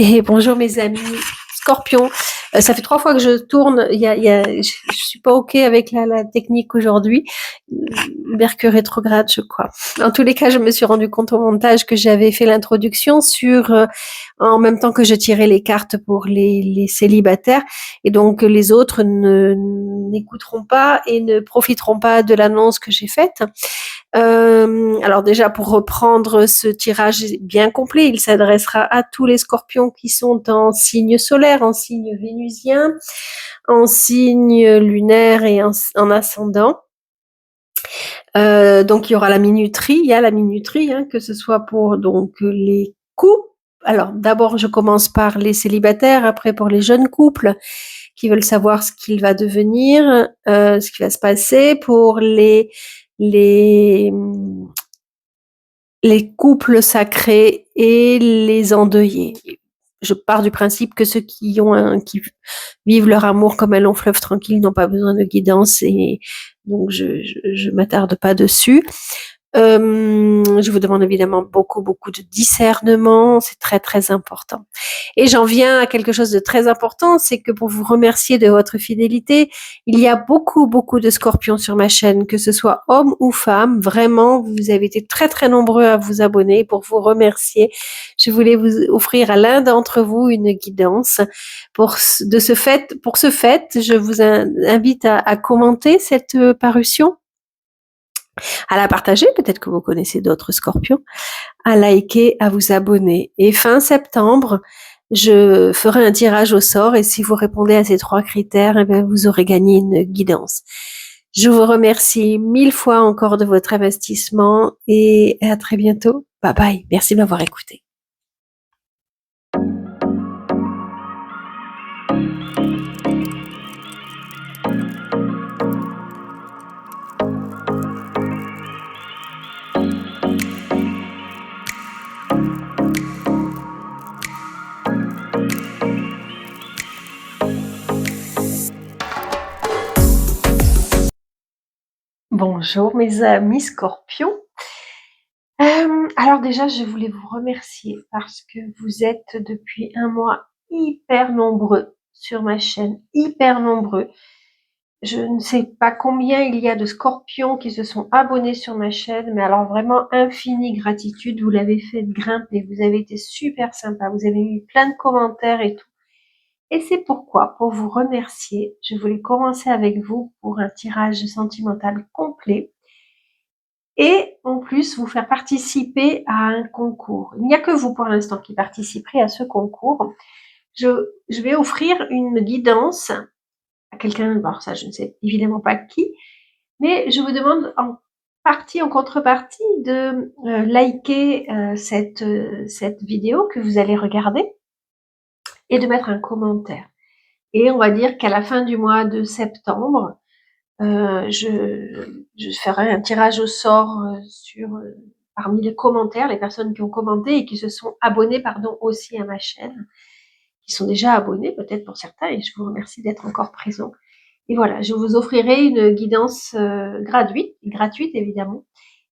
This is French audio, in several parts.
Et bonjour mes amis Scorpion. Ça fait 3 fois que je tourne. Je suis pas ok avec la technique aujourd'hui. Mercure rétrograde, je crois. En tous les cas, je me suis rendu compte au montage que j'avais fait l'introduction en même temps que je tirais les cartes pour les célibataires, et donc les autres n'écouteront pas et ne profiteront pas de l'annonce que j'ai faite. Alors déjà, pour reprendre ce tirage bien complet, il s'adressera à tous les scorpions qui sont en signe solaire, en signe vénusien, en signe lunaire et en ascendant. Donc il y aura la minuterie, il y a la minuterie, que ce soit pour donc les couples. Alors d'abord, je commence par les célibataires, après pour les jeunes couples qui veulent savoir ce qu'il va devenir, ce qui va se passer pour les couples sacrés et les endeuillés. Je pars du principe que ceux qui vivent leur amour comme un long fleuve tranquille n'ont pas besoin de guidance, et donc je m'attarde pas dessus. Je vous demande évidemment beaucoup de discernement, c'est très très important. Et j'en viens à quelque chose de très important, c'est que pour vous remercier de votre fidélité, il y a beaucoup de scorpions sur ma chaîne, que ce soit hommes ou femmes. Vraiment, vous avez été très très nombreux à vous abonner. Pour vous remercier, je voulais vous offrir à l'un d'entre vous une guidance. Pour ce fait, je vous invite à commenter cette parution, à la partager, peut-être que vous connaissez d'autres scorpions, à liker, à vous abonner. Et fin septembre, je ferai un tirage au sort, et si vous répondez à ces 3 critères, eh bien, vous aurez gagné une guidance. Je vous remercie 1000 fois encore de votre investissement, et à très bientôt. Bye bye. Merci de m'avoir écouté. Bonjour mes amis scorpions. Alors déjà, je voulais vous remercier parce que vous êtes depuis un mois hyper nombreux sur ma chaîne, hyper nombreux. Je ne sais pas combien il y a de scorpions qui se sont abonnés sur ma chaîne, mais alors vraiment infinie gratitude. Vous l'avez fait grimper, vous avez été super sympa, vous avez mis plein de commentaires et tout. Et c'est pourquoi, pour vous remercier, je voulais commencer avec vous pour un tirage sentimental complet. Et en plus, vous faire participer à un concours. Il n'y a que vous pour l'instant qui participerez à ce concours. Je vais offrir une guidance à quelqu'un, alors ça je ne sais évidemment pas qui, mais je vous demande en contrepartie de liker cette vidéo que vous allez regarder et de mettre un commentaire. Et on va dire qu'à la fin du mois de septembre, je ferai un tirage au sort parmi les commentaires, les personnes qui ont commenté et qui se sont abonnées, aussi à ma chaîne, qui sont déjà abonnés peut-être pour certains, et je vous remercie d'être encore présents. Et voilà, je vous offrirai une guidance gratuite évidemment.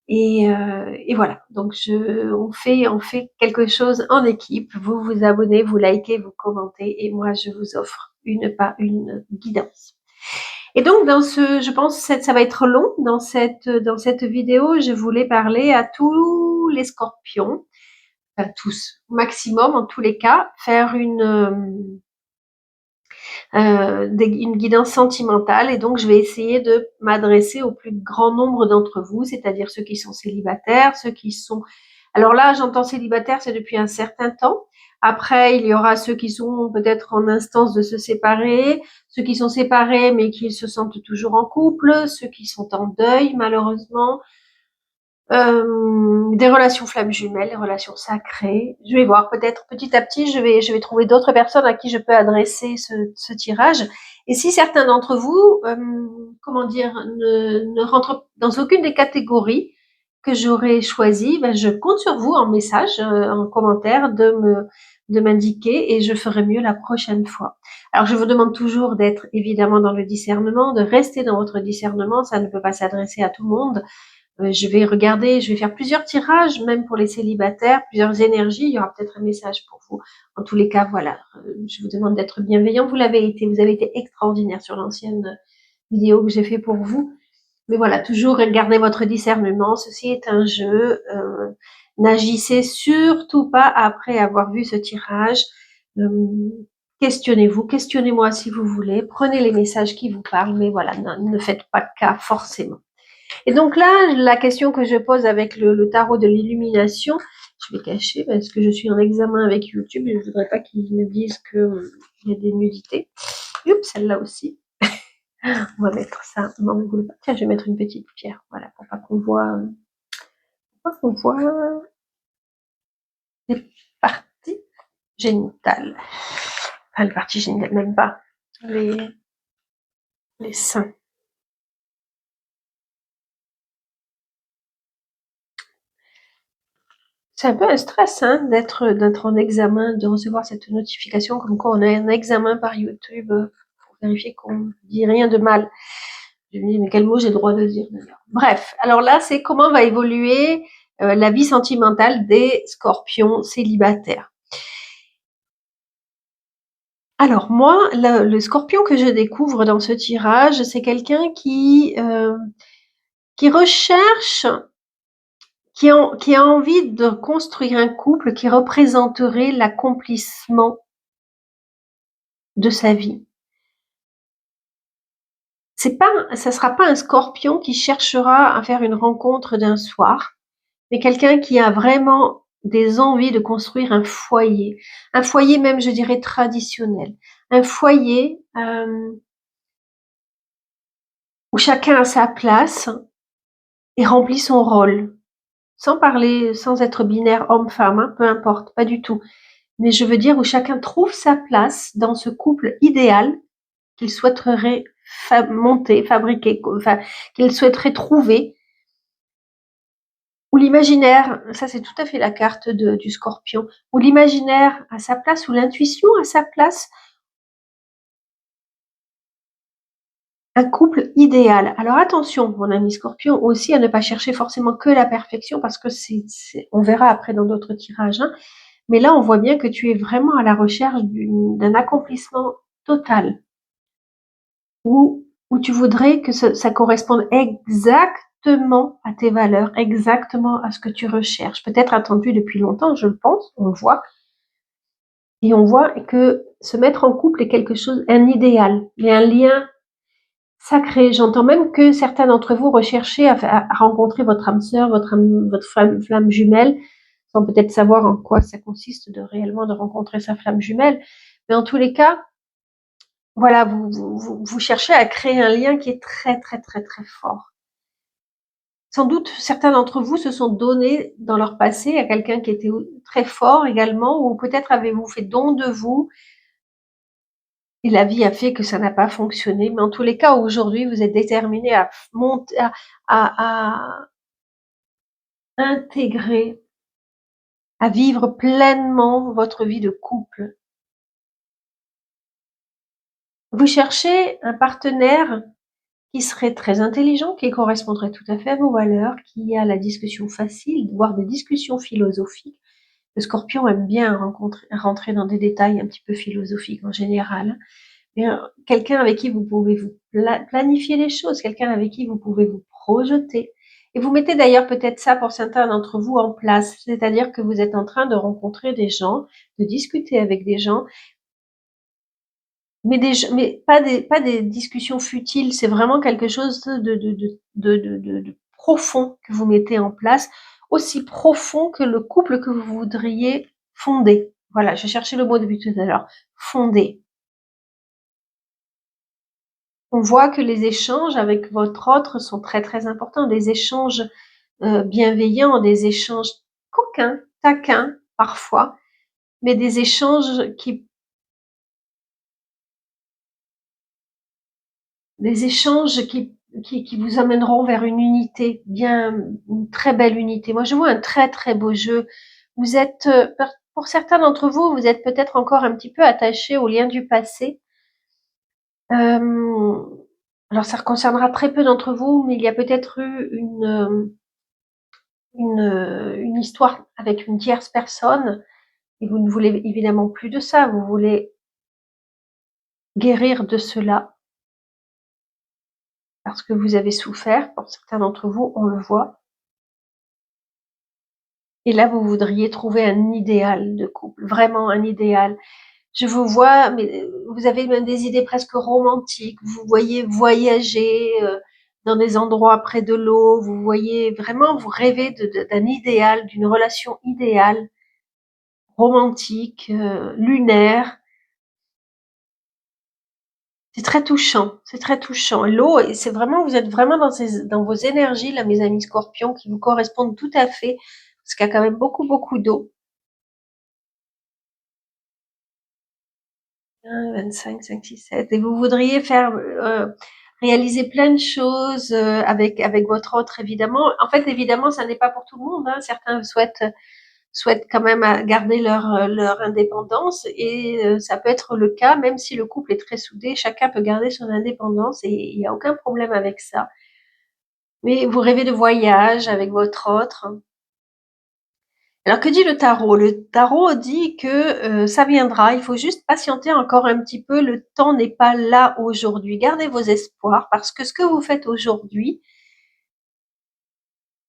Et voilà, donc on fait quelque chose en équipe. Vous vous abonnez, vous likez, vous commentez, et moi je vous offre une guidance. Et donc je pense que ça va être long dans cette vidéo. Je voulais parler à tous les scorpions, enfin tous, au maximum en tous les cas, faire une guidance sentimentale, et donc je vais essayer de m'adresser au plus grand nombre d'entre vous, c'est-à-dire ceux qui sont célibataires, ceux qui sont... Alors là, j'entends célibataire, c'est depuis un certain temps. Après, il y aura ceux qui sont peut-être en instance de se séparer, ceux qui sont séparés mais qui se sentent toujours en couple, ceux qui sont en deuil malheureusement, des relations flammes jumelles, des relations sacrées. Je vais voir, peut-être petit à petit, je vais trouver d'autres personnes à qui je peux adresser ce tirage. Et si certains d'entre vous, ne rentrent dans aucune des catégories que j'aurais choisies, je compte sur vous en message, en commentaire, de m'indiquer, et je ferai mieux la prochaine fois. Alors, je vous demande toujours d'être évidemment dans le discernement, de rester dans votre discernement. Ça ne peut pas s'adresser à tout le monde. Je vais regarder, je vais faire plusieurs tirages, même pour les célibataires, plusieurs énergies. Il y aura peut-être un message pour vous. En tous les cas, voilà, je vous demande d'être bienveillant. Vous avez été extraordinaire sur l'ancienne vidéo que j'ai fait pour vous. Mais voilà, toujours gardez votre discernement. Ceci est un jeu. N'agissez surtout pas après avoir vu ce tirage. Euh, Questionnez-vous, questionnez-moi si vous voulez. Prenez les messages qui vous parlent, mais voilà, ne faites pas cas forcément. Et donc là, la question que je pose avec le tarot de l'illumination, je vais cacher parce que je suis en examen avec YouTube et je ne voudrais pas qu'ils me disent qu'il y a des nudités. Oups, celle-là aussi. On va mettre ça. Non, vous voulez pas. Tiens, je vais mettre une petite pierre. Voilà, pour pas qu'on voit, les parties génitales. Enfin, les parties génitales, même pas. Les seins. C'est un peu un stress, hein, d'être en examen, de recevoir cette notification comme quoi on a un examen par YouTube pour vérifier qu'on dit rien de mal. Je me dis, mais quel mot j'ai le droit de dire d'ailleurs. Bref, alors là, c'est comment va évoluer la vie sentimentale des scorpions célibataires. Alors moi, le scorpion que je découvre dans ce tirage, c'est quelqu'un qui recherche, qui a envie de construire un couple qui représenterait l'accomplissement de sa vie. Ça sera pas un scorpion qui cherchera à faire une rencontre d'un soir, mais quelqu'un qui a vraiment des envies de construire un foyer même, je dirais, traditionnel, un foyer où chacun a sa place et remplit son rôle, sans être binaire homme-femme, hein, peu importe, pas du tout. Mais je veux dire où chacun trouve sa place dans ce couple idéal qu'il souhaiterait monter, fabriquer, enfin, qu'il souhaiterait trouver, où l'imaginaire, ça c'est tout à fait la carte du scorpion, où l'imaginaire a sa place, où l'intuition a sa place, un couple idéal. Alors attention, mon ami scorpion, aussi à ne pas chercher forcément que la perfection, parce que on verra après dans d'autres tirages, hein, mais là on voit bien que tu es vraiment à la recherche d'un accomplissement total, où tu voudrais que ça corresponde exactement à tes valeurs, exactement à ce que tu recherches. Peut-être attendu depuis longtemps, je le pense, on le voit. Et on voit que se mettre en couple est quelque chose, un idéal, mais un lien sacré. J'entends même que certains d'entre vous recherchez à rencontrer votre âme sœur, votre flamme jumelle, sans peut-être savoir en quoi ça consiste réellement de rencontrer sa flamme jumelle. Mais en tous les cas, voilà, vous cherchez à créer un lien qui est très, très, très, très fort. Sans doute, certains d'entre vous se sont donnés dans leur passé à quelqu'un qui était très fort également, ou peut-être avez-vous fait don de vous, et la vie a fait que ça n'a pas fonctionné. Mais en tous les cas, aujourd'hui, vous êtes déterminé à monter, à intégrer, à vivre pleinement votre vie de couple. Vous cherchez un partenaire qui serait très intelligent, qui correspondrait tout à fait à vos valeurs, qui a la discussion facile, voire des discussions philosophiques. Le scorpion aime bien rentrer dans des détails un petit peu philosophiques en général. Quelqu'un avec qui vous pouvez vous planifier les choses, quelqu'un avec qui vous pouvez vous projeter. Et vous mettez d'ailleurs peut-être ça pour certains d'entre vous en place, c'est-à-dire que vous êtes en train de rencontrer des gens, de discuter avec des gens, mais pas des discussions futiles, c'est vraiment quelque chose de profond que vous mettez en place, aussi profond que le couple que vous voudriez fonder. Voilà, je cherchais le mot depuis tout à l'heure. Fonder. On voit que les échanges avec votre autre sont très très importants, des échanges bienveillants, des échanges coquins, taquins parfois, mais des échanges qui vous amèneront vers une unité, une très belle unité. Moi, je vois un très très beau jeu. Vous êtes, pour certains d'entre vous, vous êtes peut-être encore un petit peu attachés aux liens du passé. Alors, ça concernera très peu d'entre vous, mais il y a peut-être eu une histoire avec une tierce personne et vous ne voulez évidemment plus de ça, vous voulez guérir de cela parce que vous avez souffert, pour certains d'entre vous, on le voit. Et là, vous voudriez trouver un idéal de couple, vraiment un idéal. Je vous vois, mais vous avez même des idées presque romantiques. Vous voyez voyager dans des endroits près de l'eau. Vous voyez vraiment, vous rêvez d'un idéal, d'une relation idéale, romantique, lunaire. C'est très touchant, c'est très touchant. L'eau, c'est vraiment, vous êtes vraiment dans vos énergies, là, mes amis scorpions, qui vous correspondent tout à fait, parce qu'il y a quand même beaucoup, beaucoup d'eau. 1, 25, 5, 6, 7. Et vous voudriez faire réaliser plein de choses avec votre autre, évidemment. En fait, évidemment, ça n'est pas pour tout le monde. Hein. Certains souhaitent quand même garder leur indépendance et ça peut être le cas, même si le couple est très soudé, chacun peut garder son indépendance et il n'y a aucun problème avec ça. Mais vous rêvez de voyage avec votre autre. Alors que dit le tarot? Le tarot dit que ça viendra, il faut juste patienter encore un petit peu, le temps n'est pas là aujourd'hui. Gardez vos espoirs parce que ce que vous faites aujourd'hui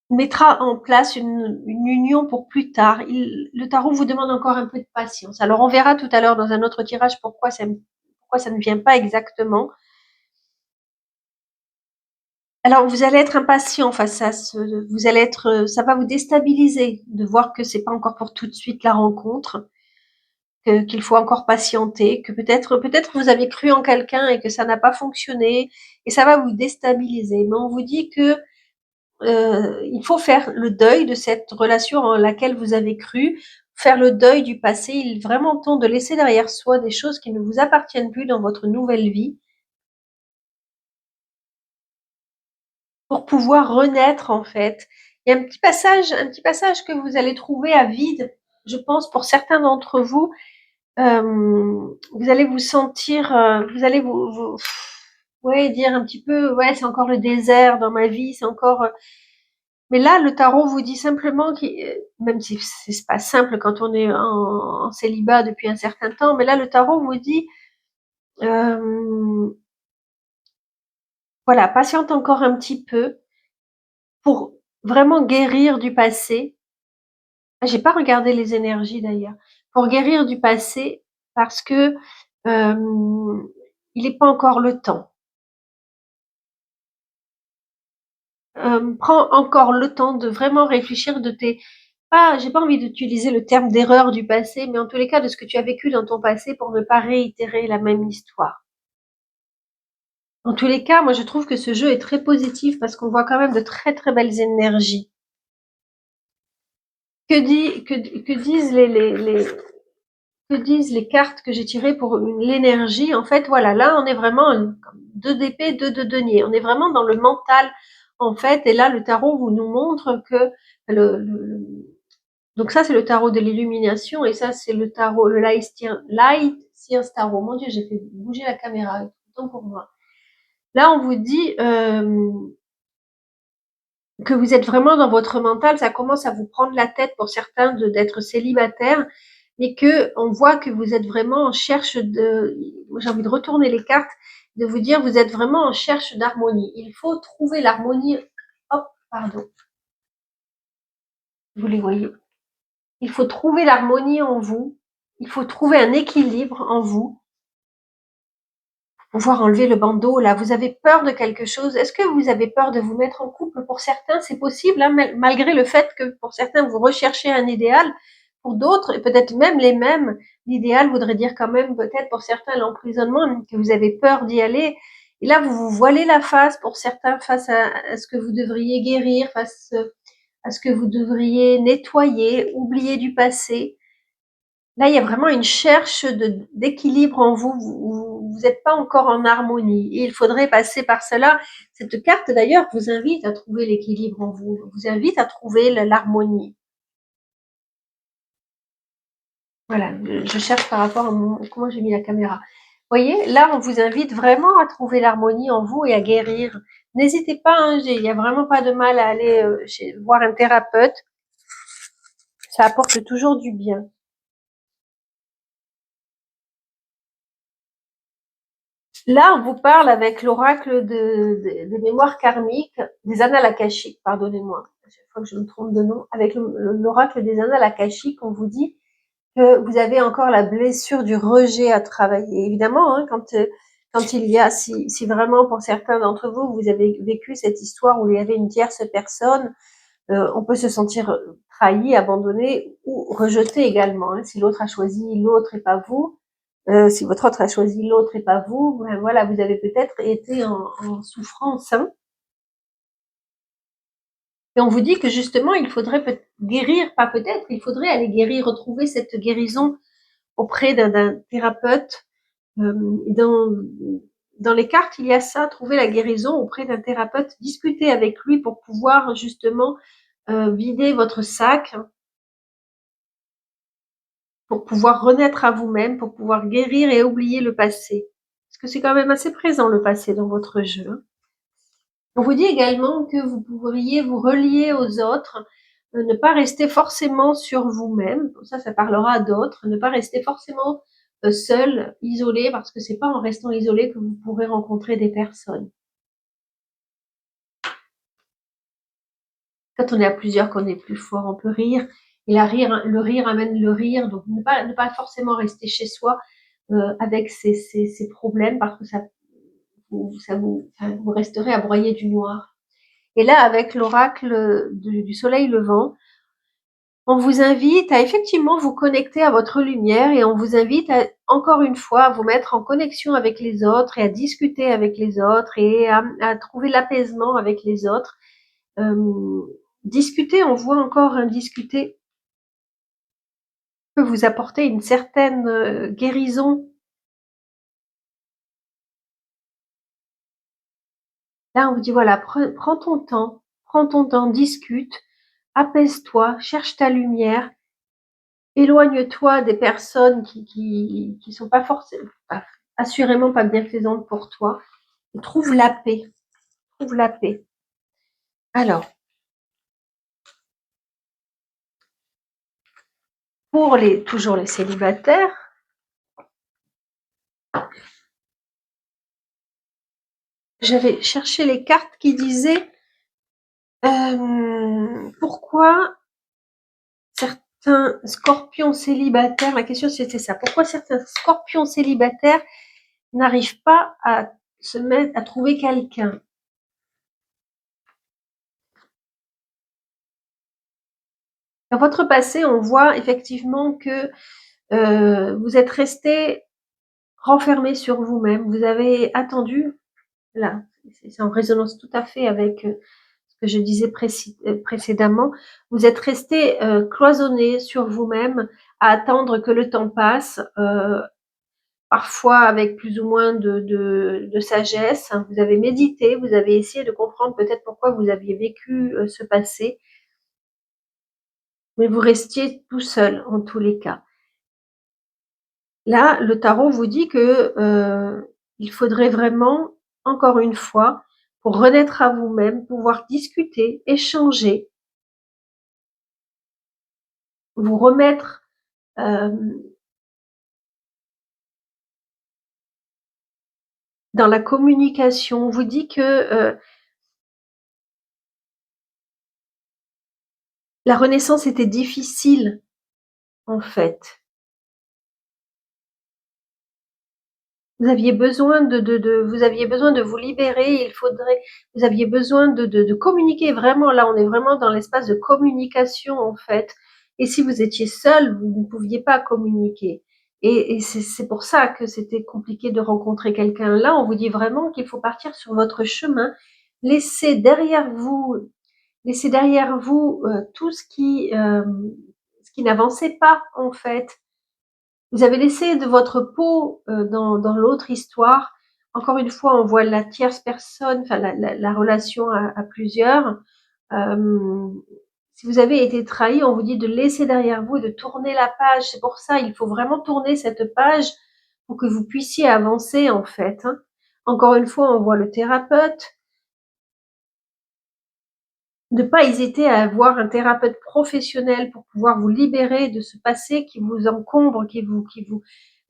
mettra en place une union pour plus tard. Le tarot vous demande encore un peu de patience. Alors on verra tout à l'heure dans un autre tirage pourquoi ça ne vient pas exactement. Alors vous allez être impatient face à vous allez être, ça va vous déstabiliser de voir que c'est pas encore pour tout de suite la rencontre. Qu'il faut encore patienter, que peut-être vous avez cru en quelqu'un et que ça n'a pas fonctionné et ça va vous déstabiliser. Mais on vous dit que il faut faire le deuil de cette relation en laquelle vous avez cru, faire le deuil du passé. Il est vraiment temps de laisser derrière soi des choses qui ne vous appartiennent plus dans votre nouvelle vie pour pouvoir renaître en fait. Il y a un petit passage que vous allez trouver à vide, je pense pour certains d'entre vous. Vous allez vous sentir, vous allez ouais, dire un petit peu, ouais, c'est encore le désert dans ma vie, c'est encore. Mais là, le tarot vous dit simplement, même si c'est pas simple quand on est en célibat depuis un certain temps, mais là, le tarot vous dit, euh, voilà, patiente encore un petit peu pour vraiment guérir du passé. Ah, j'ai pas regardé les énergies d'ailleurs. Pour guérir du passé, parce que il n'est pas encore le temps. Prends encore le temps de vraiment réfléchir de tes pas, j'ai pas envie d'utiliser le terme d'erreur du passé, mais en tous les cas de ce que tu as vécu dans ton passé pour ne pas réitérer la même histoire. En tous les cas, moi je trouve que ce jeu est très positif parce qu'on voit quand même de très très belles énergies. Que disent que disent les cartes que j'ai tirées pour l'énergie? En fait, voilà, là on est vraiment deux d'épée, deux de denier. On est vraiment dans le mental en fait, et là le tarot vous nous montre que donc ça, c'est le tarot de l'illumination et ça, c'est le tarot, le Light Seers Tarot. Mon Dieu, j'ai fait bouger la caméra. Autant pour moi. Là, on vous dit que vous êtes vraiment dans votre mental. Ça commence à vous prendre la tête pour certains d'être célibataire, mais que on voit que vous êtes vraiment en cherche de. J'ai envie de retourner les cartes, de vous dire vous êtes vraiment en cherche d'harmonie. Il faut trouver l'harmonie. Hop, pardon. Vous les voyez. Il faut trouver l'harmonie en vous. Il faut trouver un équilibre en vous. Pouvoir enlever le bandeau, là. Vous avez peur de quelque chose. Est-ce que vous avez peur de vous mettre en couple? Pour certains, c'est possible, hein, malgré le fait que pour certains, vous recherchez un idéal. Pour d'autres, et peut-être même les mêmes, l'idéal voudrait dire quand même peut-être pour certains l'emprisonnement, que vous avez peur d'y aller. Et là, vous vous voilez la face pour certains face à ce que vous devriez guérir, face à ce que vous devriez nettoyer, oublier du passé. Là, il y a vraiment une cherche d'équilibre en vous. Vous n'êtes pas encore en harmonie. Et il faudrait passer par cela. Cette carte, d'ailleurs, vous invite à trouver l'équilibre en vous. Vous invite à trouver l'harmonie. Voilà, je cherche par rapport à comment j'ai mis la caméra. Voyez, là, on vous invite vraiment à trouver l'harmonie en vous et à guérir. N'hésitez pas, hein, il n'y a vraiment pas de mal à aller voir un thérapeute. Ça apporte toujours du bien. Là, on vous parle avec l'oracle des mémoires karmiques, des annales akashiques, pardonnez-moi, à chaque fois que je me trompe de nom, avec l'oracle des annales akashiques, on vous dit que vous avez encore la blessure du rejet à travailler. Évidemment, hein, quand il y a, si vraiment pour certains d'entre vous, vous avez vécu cette histoire où il y avait une tierce personne, on peut se sentir trahi, abandonné ou rejeté également. Hein, si l'autre a choisi l'autre et pas vous, si votre autre a choisi l'autre et pas vous, ben voilà, vous avez peut-être été en souffrance. Hein. Et on vous dit que justement, il faudrait guérir, pas peut-être, il faudrait aller guérir, retrouver cette guérison auprès d'un thérapeute. Dans, dans les cartes, il y a ça, trouver la guérison auprès d'un thérapeute, discuter avec lui pour pouvoir justement vider votre sac, pour pouvoir renaître à vous-même, pour pouvoir guérir et oublier le passé. Parce que c'est quand même assez présent le passé dans votre jeu. Hein. On vous dit également que vous pourriez vous relier aux autres, ne pas rester forcément sur vous-même. Ça parlera à d'autres. Ne pas rester forcément seul, isolé, parce que c'est pas en restant isolé que vous pourrez rencontrer des personnes. Quand on est à plusieurs, qu'on est plus fort, on peut rire. Et le rire amène le rire. Donc ne pas forcément rester chez soi avec ces problèmes, parce que vous resterez à broyer du noir. Et là, avec l'oracle du soleil levant, on vous invite à effectivement vous connecter à votre lumière et on vous invite encore une fois à vous mettre en connexion avec les autres et à discuter avec les autres et à trouver l'apaisement avec les autres. Discuter, on voit encore discuter peut vous apporter une certaine guérison. Là, on vous dit voilà, prends ton temps, discute, apaise-toi, cherche ta lumière, éloigne-toi des personnes qui sont pas forcément, assurément pas bienfaisantes pour toi. Et trouve la paix. Trouve la paix. Alors, pour toujours les célibataires, j'avais cherché les cartes qui disaient pourquoi certains scorpions célibataires, la question c'était ça, pourquoi certains scorpions célibataires n'arrivent pas à se mettre, à trouver quelqu'un. Dans votre passé, on voit effectivement que vous êtes resté renfermé sur vous-même, vous avez attendu, là, c'est en résonance tout à fait avec ce que je disais précédemment, vous êtes resté cloisonné sur vous-même à attendre que le temps passe, parfois avec plus ou moins de sagesse. Vous avez médité, vous avez essayé de comprendre peut-être pourquoi vous aviez vécu ce passé, mais vous restiez tout seul en tous les cas. Là, le tarot vous dit que il faudrait vraiment, encore une fois, pour renaître à vous-même, pouvoir discuter, échanger, vous remettre dans la communication. On vous dit que la renaissance était difficile, en fait. Vous aviez besoin vous aviez besoin de vous libérer. Vous aviez besoin de communiquer vraiment. Là, on est vraiment dans l'espace de communication, en fait. Et si vous étiez seul, vous ne pouviez pas communiquer. Et c'est pour ça que c'était compliqué de rencontrer quelqu'un. Là, on vous dit vraiment qu'il faut partir sur votre chemin, laisser derrière vous, tout ce qui n'avançait pas, en fait. Vous avez laissé de votre peau dans l'autre histoire. Encore une fois, on voit la tierce personne, enfin la relation à plusieurs. Euh, si vous avez été trahi, on vous dit de laisser derrière vous, de tourner la page. C'est pour ça, il faut vraiment tourner cette page pour que vous puissiez avancer en fait. Hein. Encore une fois, on voit le thérapeute. Ne pas hésiter à avoir un thérapeute professionnel pour pouvoir vous libérer de ce passé qui vous encombre,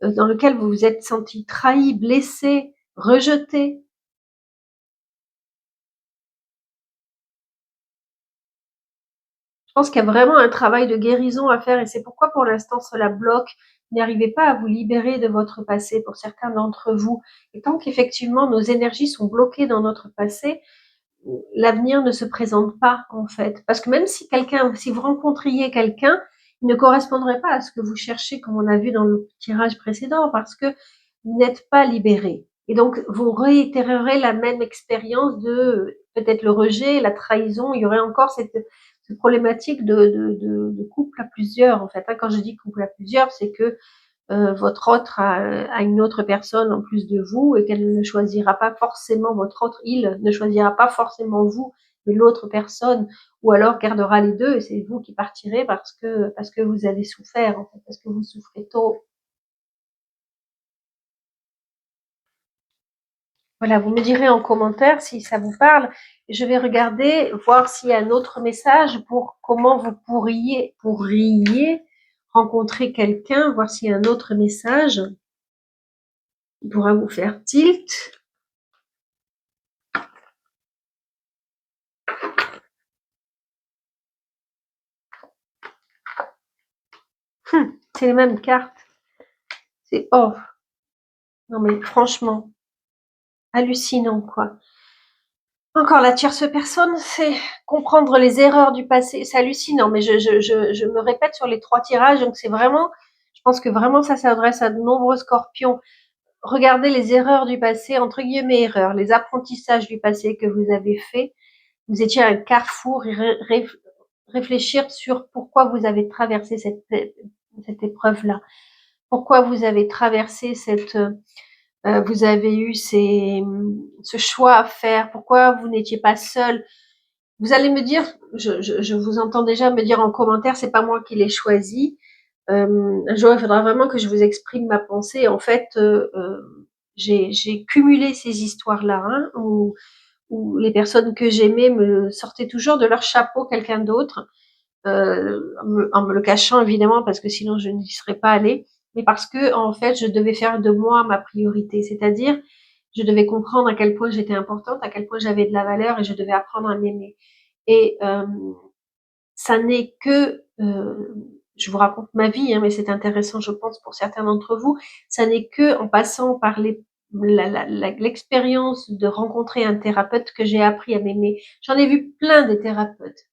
dans lequel vous vous êtes senti trahi, blessé, rejeté. Je pense qu'il y a vraiment un travail de guérison à faire et c'est pourquoi pour l'instant cela bloque. Vous n'arrivez pas à vous libérer de votre passé pour certains d'entre vous. Et tant qu'effectivement nos énergies sont bloquées dans notre passé, l'avenir ne se présente pas en fait. Parce que même si vous rencontriez quelqu'un, il ne correspondrait pas à ce que vous cherchez, comme on a vu dans le tirage précédent, parce que vous n'êtes pas libéré. Et donc, vous réitérerez la même expérience de peut-être le rejet, la trahison. Il y aurait encore cette problématique de couple à plusieurs, en fait. Quand je dis couple à plusieurs, c'est que votre autre a une autre personne en plus de vous et qu'elle ne choisira pas forcément il ne choisira pas forcément vous, mais l'autre personne, ou alors gardera les deux et c'est vous qui partirez parce que vous avez souffert, en fait, parce que vous souffrez tôt. Voilà, vous me direz en commentaire si ça vous parle. Je vais regarder, voir s'il y a un autre message pour comment vous pourriez rencontrer quelqu'un, voir s'il y a un autre message qui pourra vous faire tilt. C'est les mêmes cartes. C'est non mais franchement, hallucinant quoi. Encore la tierce personne, c'est comprendre les erreurs du passé. C'est hallucinant, mais je me répète sur les 3 tirages, donc c'est vraiment, je pense que vraiment ça s'adresse à de nombreux scorpions. Regardez les erreurs du passé, entre guillemets erreurs, les apprentissages du passé que vous avez fait. Vous étiez à un carrefour et réfléchir sur pourquoi vous avez traversé cette épreuve-là. Pourquoi vous avez traversé vous avez eu ce choix à faire, pourquoi vous n'étiez pas seul. Vous allez me dire, je vous entends déjà me dire en commentaire, c'est pas moi qui l'ai choisi. Un jour, il faudra vraiment que je vous exprime ma pensée. En fait, j'ai cumulé ces histoires-là, hein, où les personnes que j'aimais me sortaient toujours de leur chapeau quelqu'un d'autre, en me le cachant évidemment, parce que sinon je n'y serais pas allée, mais parce que en fait, je devais faire de moi ma priorité, c'est-à-dire je devais comprendre à quel point j'étais importante, à quel point j'avais de la valeur et je devais apprendre à m'aimer. Et ça n'est que, je vous raconte ma vie, hein, mais c'est intéressant, je pense, pour certains d'entre vous, ça n'est que en passant par l'expérience de rencontrer un thérapeute que j'ai appris à m'aimer. J'en ai vu plein de thérapeutes.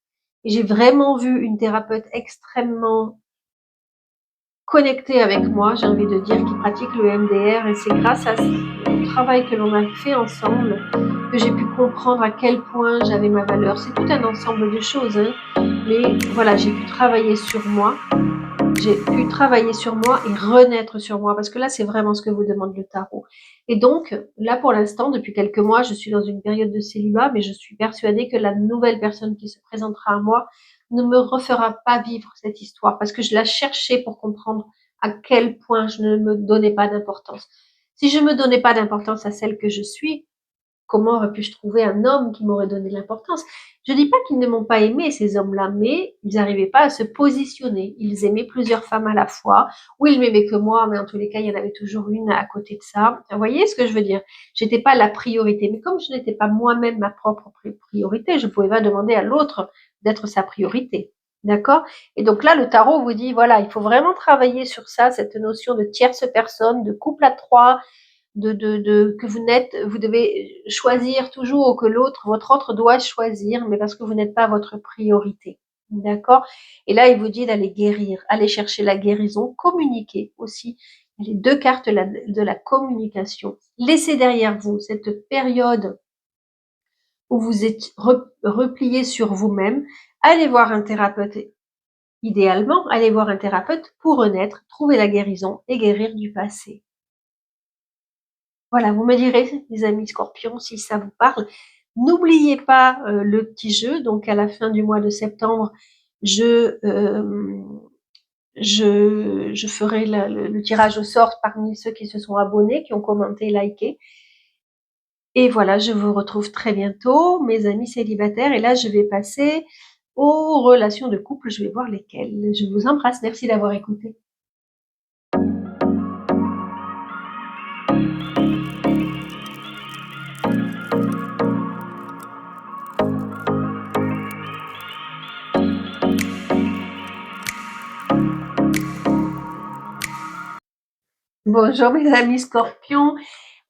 Et j'ai vraiment vu une thérapeute extrêmement connectée avec moi, j'ai envie de dire, qui pratique le MDR. Et c'est grâce à ce travail que l'on a fait ensemble que j'ai pu comprendre à quel point j'avais ma valeur. C'est tout un ensemble de choses, hein. Mais voilà, j'ai pu travailler sur moi. J'ai pu travailler sur moi et renaître sur moi, parce que là, c'est vraiment ce que vous demande le tarot. Et donc, là, pour l'instant, depuis quelques mois, je suis dans une période de célibat, mais je suis persuadée que la nouvelle personne qui se présentera à moi ne me refera pas vivre cette histoire, parce que je la cherchais pour comprendre à quel point je ne me donnais pas d'importance. Si je me donnais pas d'importance à celle que je suis, comment aurais-pu-je trouver un homme qui m'aurait donné de l'importance? Je dis pas qu'ils ne m'ont pas aimé, ces hommes-là, mais ils n'arrivaient pas à se positionner. Ils aimaient plusieurs femmes à la fois, ou ils m'aimaient que moi, mais en tous les cas, il y en avait toujours une à côté de ça. Vous voyez ce que je veux dire? J'étais pas la priorité, mais comme je n'étais pas moi-même ma propre priorité, je pouvais pas demander à l'autre d'être sa priorité. D'accord? Et donc là, le tarot vous dit, voilà, il faut vraiment travailler sur ça, cette notion de tierce personne, de couple à 3, que vous devez choisir toujours, ou que votre autre doit choisir, mais parce que vous n'êtes pas votre priorité. D'accord? Et là, il vous dit d'aller guérir, aller chercher la guérison, communiquer aussi. Les 2 cartes de la communication. Laissez derrière vous cette période où vous êtes replié sur vous-même. Allez voir un thérapeute, idéalement, allez voir un thérapeute pour renaître, trouver la guérison et guérir du passé. Voilà, vous me direz, les amis scorpions, si ça vous parle. N'oubliez pas le petit jeu. Donc, à la fin du mois de septembre, je je ferai le tirage au sort parmi ceux qui se sont abonnés, qui ont commenté, liké. Et voilà, je vous retrouve très bientôt, mes amis célibataires. Et là, je vais passer aux relations de couple. Je vais voir lesquelles. Je vous embrasse. Merci d'avoir écouté. Bonjour mes amis scorpions.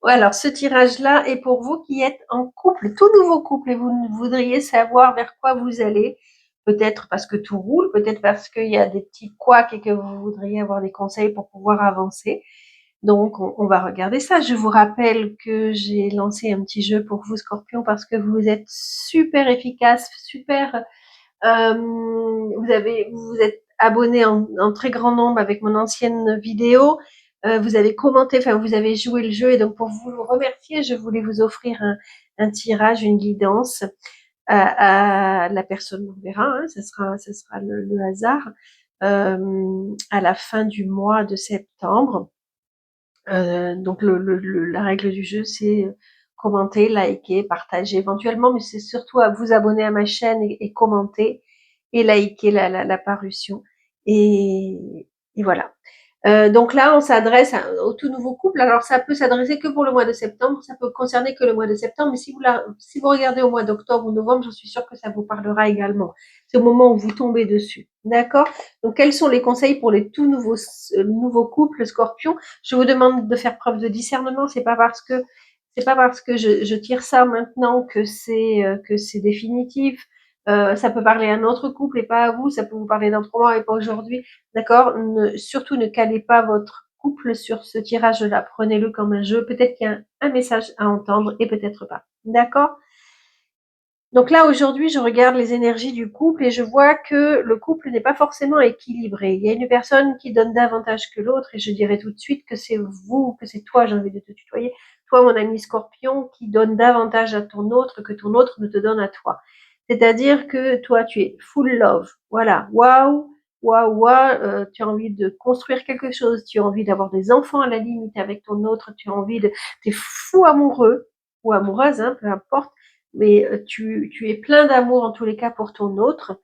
Alors ce tirage-là est pour vous qui êtes en couple, tout nouveau couple, et vous voudriez savoir vers quoi vous allez. Peut-être parce que tout roule, peut-être parce qu'il y a des petits couacs et que vous voudriez avoir des conseils pour pouvoir avancer. Donc on va regarder ça. Je vous rappelle que j'ai lancé un petit jeu pour vous scorpions parce que vous êtes super efficace, super vous êtes abonné en très grand nombre avec mon ancienne vidéo. Vous avez commenté, enfin vous avez joué le jeu, et donc pour vous remercier, je voulais vous offrir un tirage, une guidance à la personne. On verra, hein, ce sera le hasard à la fin du mois de septembre. Donc la règle du jeu, c'est commenter, liker, partager éventuellement, mais c'est surtout à vous abonner à ma chaîne et commenter et liker la parution. Et voilà. Donc là, on s'adresse au tout nouveau couple. Alors ça peut s'adresser que pour le mois de septembre, ça peut concerner que le mois de septembre, mais si vous regardez au mois d'octobre ou novembre, je suis sûre que ça vous parlera également. C'est au moment où vous tombez dessus. D'accord? Donc quels sont les conseils pour les tout nouveaux couples scorpions? Je vous demande de faire preuve de discernement. C'est pas parce que je tire ça maintenant que c'est définitif. Ça peut parler à un autre couple et pas à vous. Ça peut vous parler dans 3 mois et pas aujourd'hui. D'accord? Surtout ne calez pas votre couple sur ce tirage-là. Prenez-le comme un jeu. Peut-être qu'il y a un message à entendre et peut-être pas. D'accord? Donc là, aujourd'hui, je regarde les énergies du couple et je vois que le couple n'est pas forcément équilibré. Il y a une personne qui donne davantage que l'autre, et je dirais tout de suite que c'est vous, que c'est toi, j'ai envie de te tutoyer, toi, mon ami Scorpion, qui donne davantage à ton autre que ton autre ne te donne à toi. C'est-à-dire que toi, tu es full love. Voilà. Waouh, waouh, waouh. Tu as envie de construire quelque chose. Tu as envie d'avoir des enfants à la limite avec ton autre. Tu as envie de, t'es fou amoureux ou amoureuse, hein, peu importe. Mais tu es plein d'amour en tous les cas pour ton autre.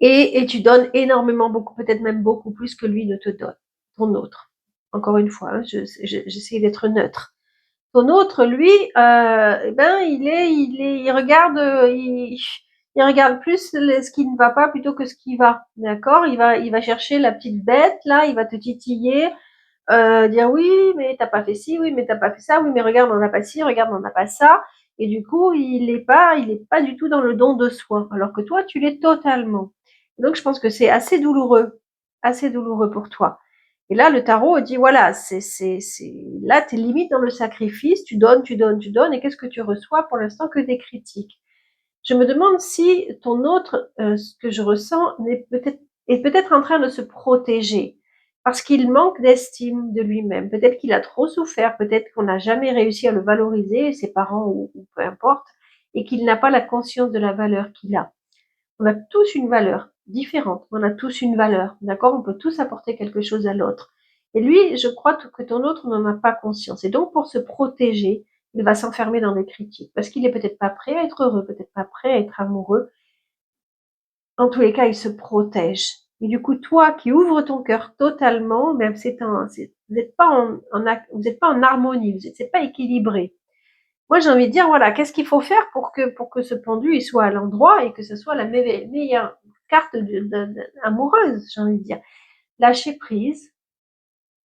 Et tu donnes énormément, beaucoup, peut-être même beaucoup plus que lui ne te donne. Ton autre. Encore une fois, hein, j'essaie d'être neutre. Ton autre, lui, ben, il regarde, il regarde plus ce qui ne va pas plutôt que ce qui va. D'accord? Il va chercher la petite bête, là, il va te titiller, dire oui, mais t'as pas fait ci, oui, mais t'as pas fait ça, oui, mais regarde, on n'a pas ci, regarde, on n'a pas ça. Et du coup, il est pas du tout dans le don de soi, alors que toi, tu l'es totalement. Donc, je pense que c'est assez douloureux pour toi. Et là, le tarot dit, voilà, là, t'es limite dans le sacrifice, tu donnes, tu donnes, tu donnes, et qu'est-ce que tu reçois pour l'instant? Que des critiques. Je me demande si ton autre, ce que je ressens, est peut-être en train de se protéger, parce qu'il manque d'estime de lui-même. Peut-être qu'il a trop souffert, peut-être qu'on n'a jamais réussi à le valoriser, ses parents ou peu importe, et qu'il n'a pas la conscience de la valeur qu'il a. On a tous une valeur différente, on a tous une valeur, d'accord? On peut tous apporter quelque chose à l'autre. Et lui, je crois que ton autre n'en a pas conscience. Et donc, pour se protéger, il va s'enfermer dans des critiques, parce qu'il est peut-être pas prêt à être heureux, peut-être pas prêt à être amoureux. En tous les cas, il se protège. Et du coup, toi qui ouvres ton cœur totalement, même vous n'êtes pas vous n'êtes pas en harmonie, c'est pas équilibré. Moi, j'ai envie de dire, voilà, qu'est-ce qu'il faut faire pour que ce pendu il soit à l'endroit et que ce soit la meilleure carte amoureuse, j'ai envie de dire. Lâcher prise,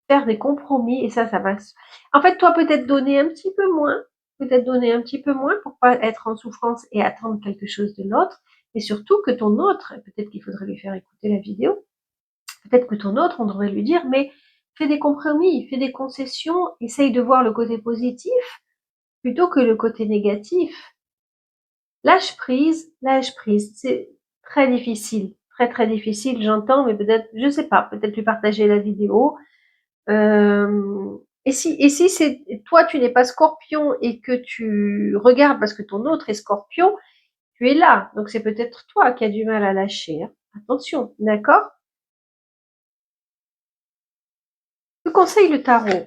faire des compromis, et ça va. En fait, toi, peut-être donner un petit peu moins pour pas être en souffrance et attendre quelque chose de l'autre. Et surtout que ton autre, peut-être qu'il faudrait lui faire écouter la vidéo, peut-être que ton autre, on devrait lui dire, mais fais des compromis, fais des concessions, essaye de voir le côté positif plutôt que le côté négatif. Lâche prise, c'est très difficile, très très difficile, j'entends, mais peut-être, je sais pas, peut-être lui partager la vidéo. Et si c'est toi, tu n'es pas Scorpion et que tu regardes parce que ton autre est Scorpion, tu es là, donc c'est peut-être toi qui as du mal à lâcher. Hein. Attention, d'accord? Que conseille le tarot?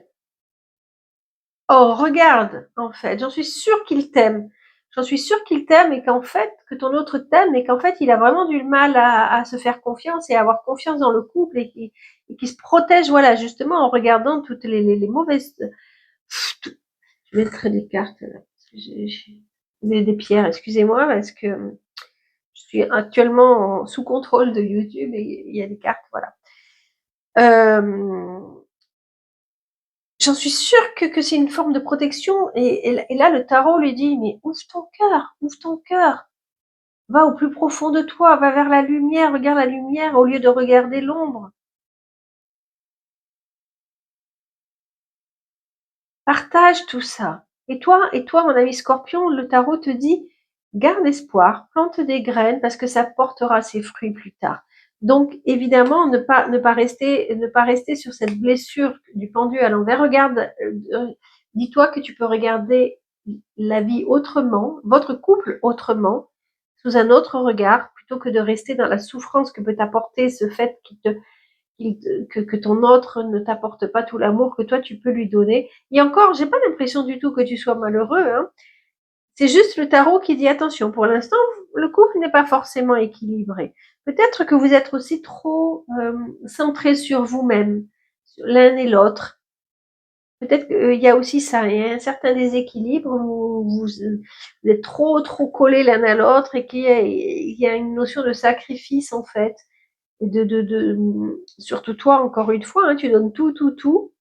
Oh, regarde, en fait, j'en suis sûre qu'il t'aime. J'en suis sûre qu'il t'aime et qu'en fait, que ton autre t'aime et qu'en fait, il a vraiment du mal à se faire confiance et à avoir confiance dans le couple et qui se protège, voilà, justement, en regardant toutes les mauvaises. Je vais mettre des cartes là. J'ai des pierres, excusez-moi, parce que je suis actuellement sous contrôle de YouTube et il y a des cartes, voilà. J'en suis sûre que c'est une forme de protection et là le tarot lui dit mais ouvre ton cœur, va au plus profond de toi, va vers la lumière, regarde la lumière au lieu de regarder l'ombre. Partage tout ça. Et toi, mon ami Scorpion, le tarot te dit, garde espoir, plante des graines parce que ça portera ses fruits plus tard. Donc, évidemment, ne pas rester sur cette blessure du pendu à l'envers. Regarde, dis-toi que tu peux regarder la vie autrement, votre couple autrement, sous un autre regard, plutôt que de rester dans la souffrance que peut t'apporter ce fait que ton autre ne t'apporte pas tout l'amour que toi tu peux lui donner. Et encore, j'ai pas l'impression du tout que tu sois malheureux, hein. C'est juste le tarot qui dit attention, pour l'instant, le couple n'est pas forcément équilibré. Peut-être que vous êtes aussi trop centré sur vous-même, sur l'un et l'autre. Peut-être qu'il y a aussi ça, il y a un certain déséquilibre où vous êtes trop collés l'un à l'autre et qu'il y a une notion de sacrifice en fait. Et surtout toi, encore une fois, hein, tu donnes tout.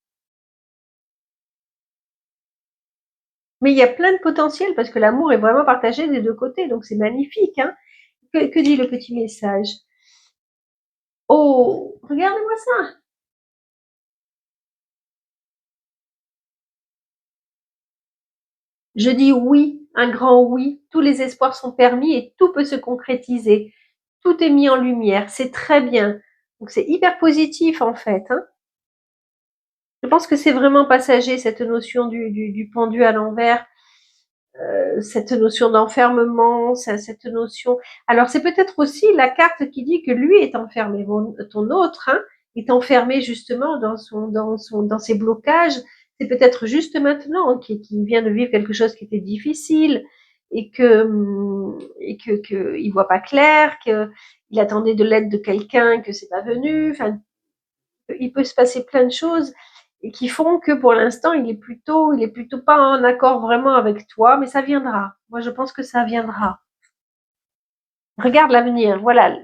Mais il y a plein de potentiel parce que l'amour est vraiment partagé des deux côtés, donc c'est magnifique. Hein. Que dit le petit message? Oh, regardez-moi ça. Je dis oui, un grand oui. Tous les espoirs sont permis et tout peut se concrétiser. Tout est mis en lumière. C'est très bien. Donc c'est hyper positif en fait. Hein. Je pense que c'est vraiment passager cette notion du pendu à l'envers. Cette notion d'enfermement, cette notion. Alors c'est peut-être aussi la carte qui dit que lui est enfermé, ton autre hein, est enfermé justement dans ses blocages. C'est peut-être juste maintenant qu'il vient de vivre quelque chose qui était difficile et que il voit pas clair, que il attendait de l'aide de quelqu'un, que c'est pas venu. Enfin, il peut se passer plein de choses et qui font que pour l'instant, il est plutôt pas en accord vraiment avec toi, mais ça viendra. Moi, je pense que ça viendra. Regarde l'avenir. Voilà,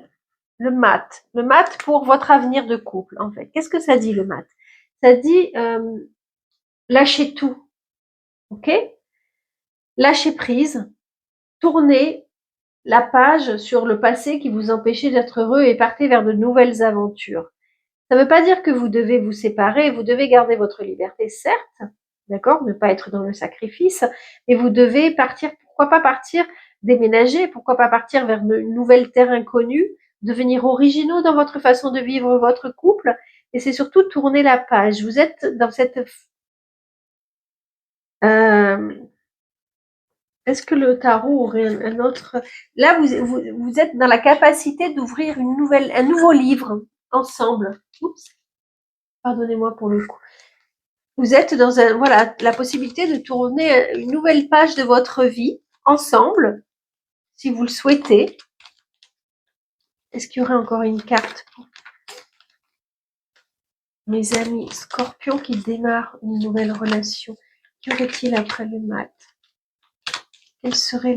le mat. Le mat pour votre avenir de couple, en fait. Qu'est-ce que ça dit, le mat? Ça dit, lâchez tout. OK? Lâchez prise. Tournez la page sur le passé qui vous empêchait d'être heureux et partez vers de nouvelles aventures. Ça ne veut pas dire que vous devez vous séparer, vous devez garder votre liberté, certes, d'accord, ne pas être dans le sacrifice, mais vous devez partir, pourquoi pas partir, déménager, pourquoi pas partir vers de nouvelles terres inconnues, devenir originaux dans votre façon de vivre votre couple, et c'est surtout tourner la page. Vous êtes dans cette... est-ce que le tarot aurait un autre... Là, vous êtes dans la capacité d'ouvrir un nouveau livre ensemble. Oups, pardonnez-moi pour le coup. Vous êtes dans la possibilité de tourner une nouvelle page de votre vie ensemble, si vous le souhaitez. Est-ce qu'il y aurait encore une carte pour mes amis Scorpions qui démarrent une nouvelle relation? Qu'y aurait-il après le mat? Quelle serait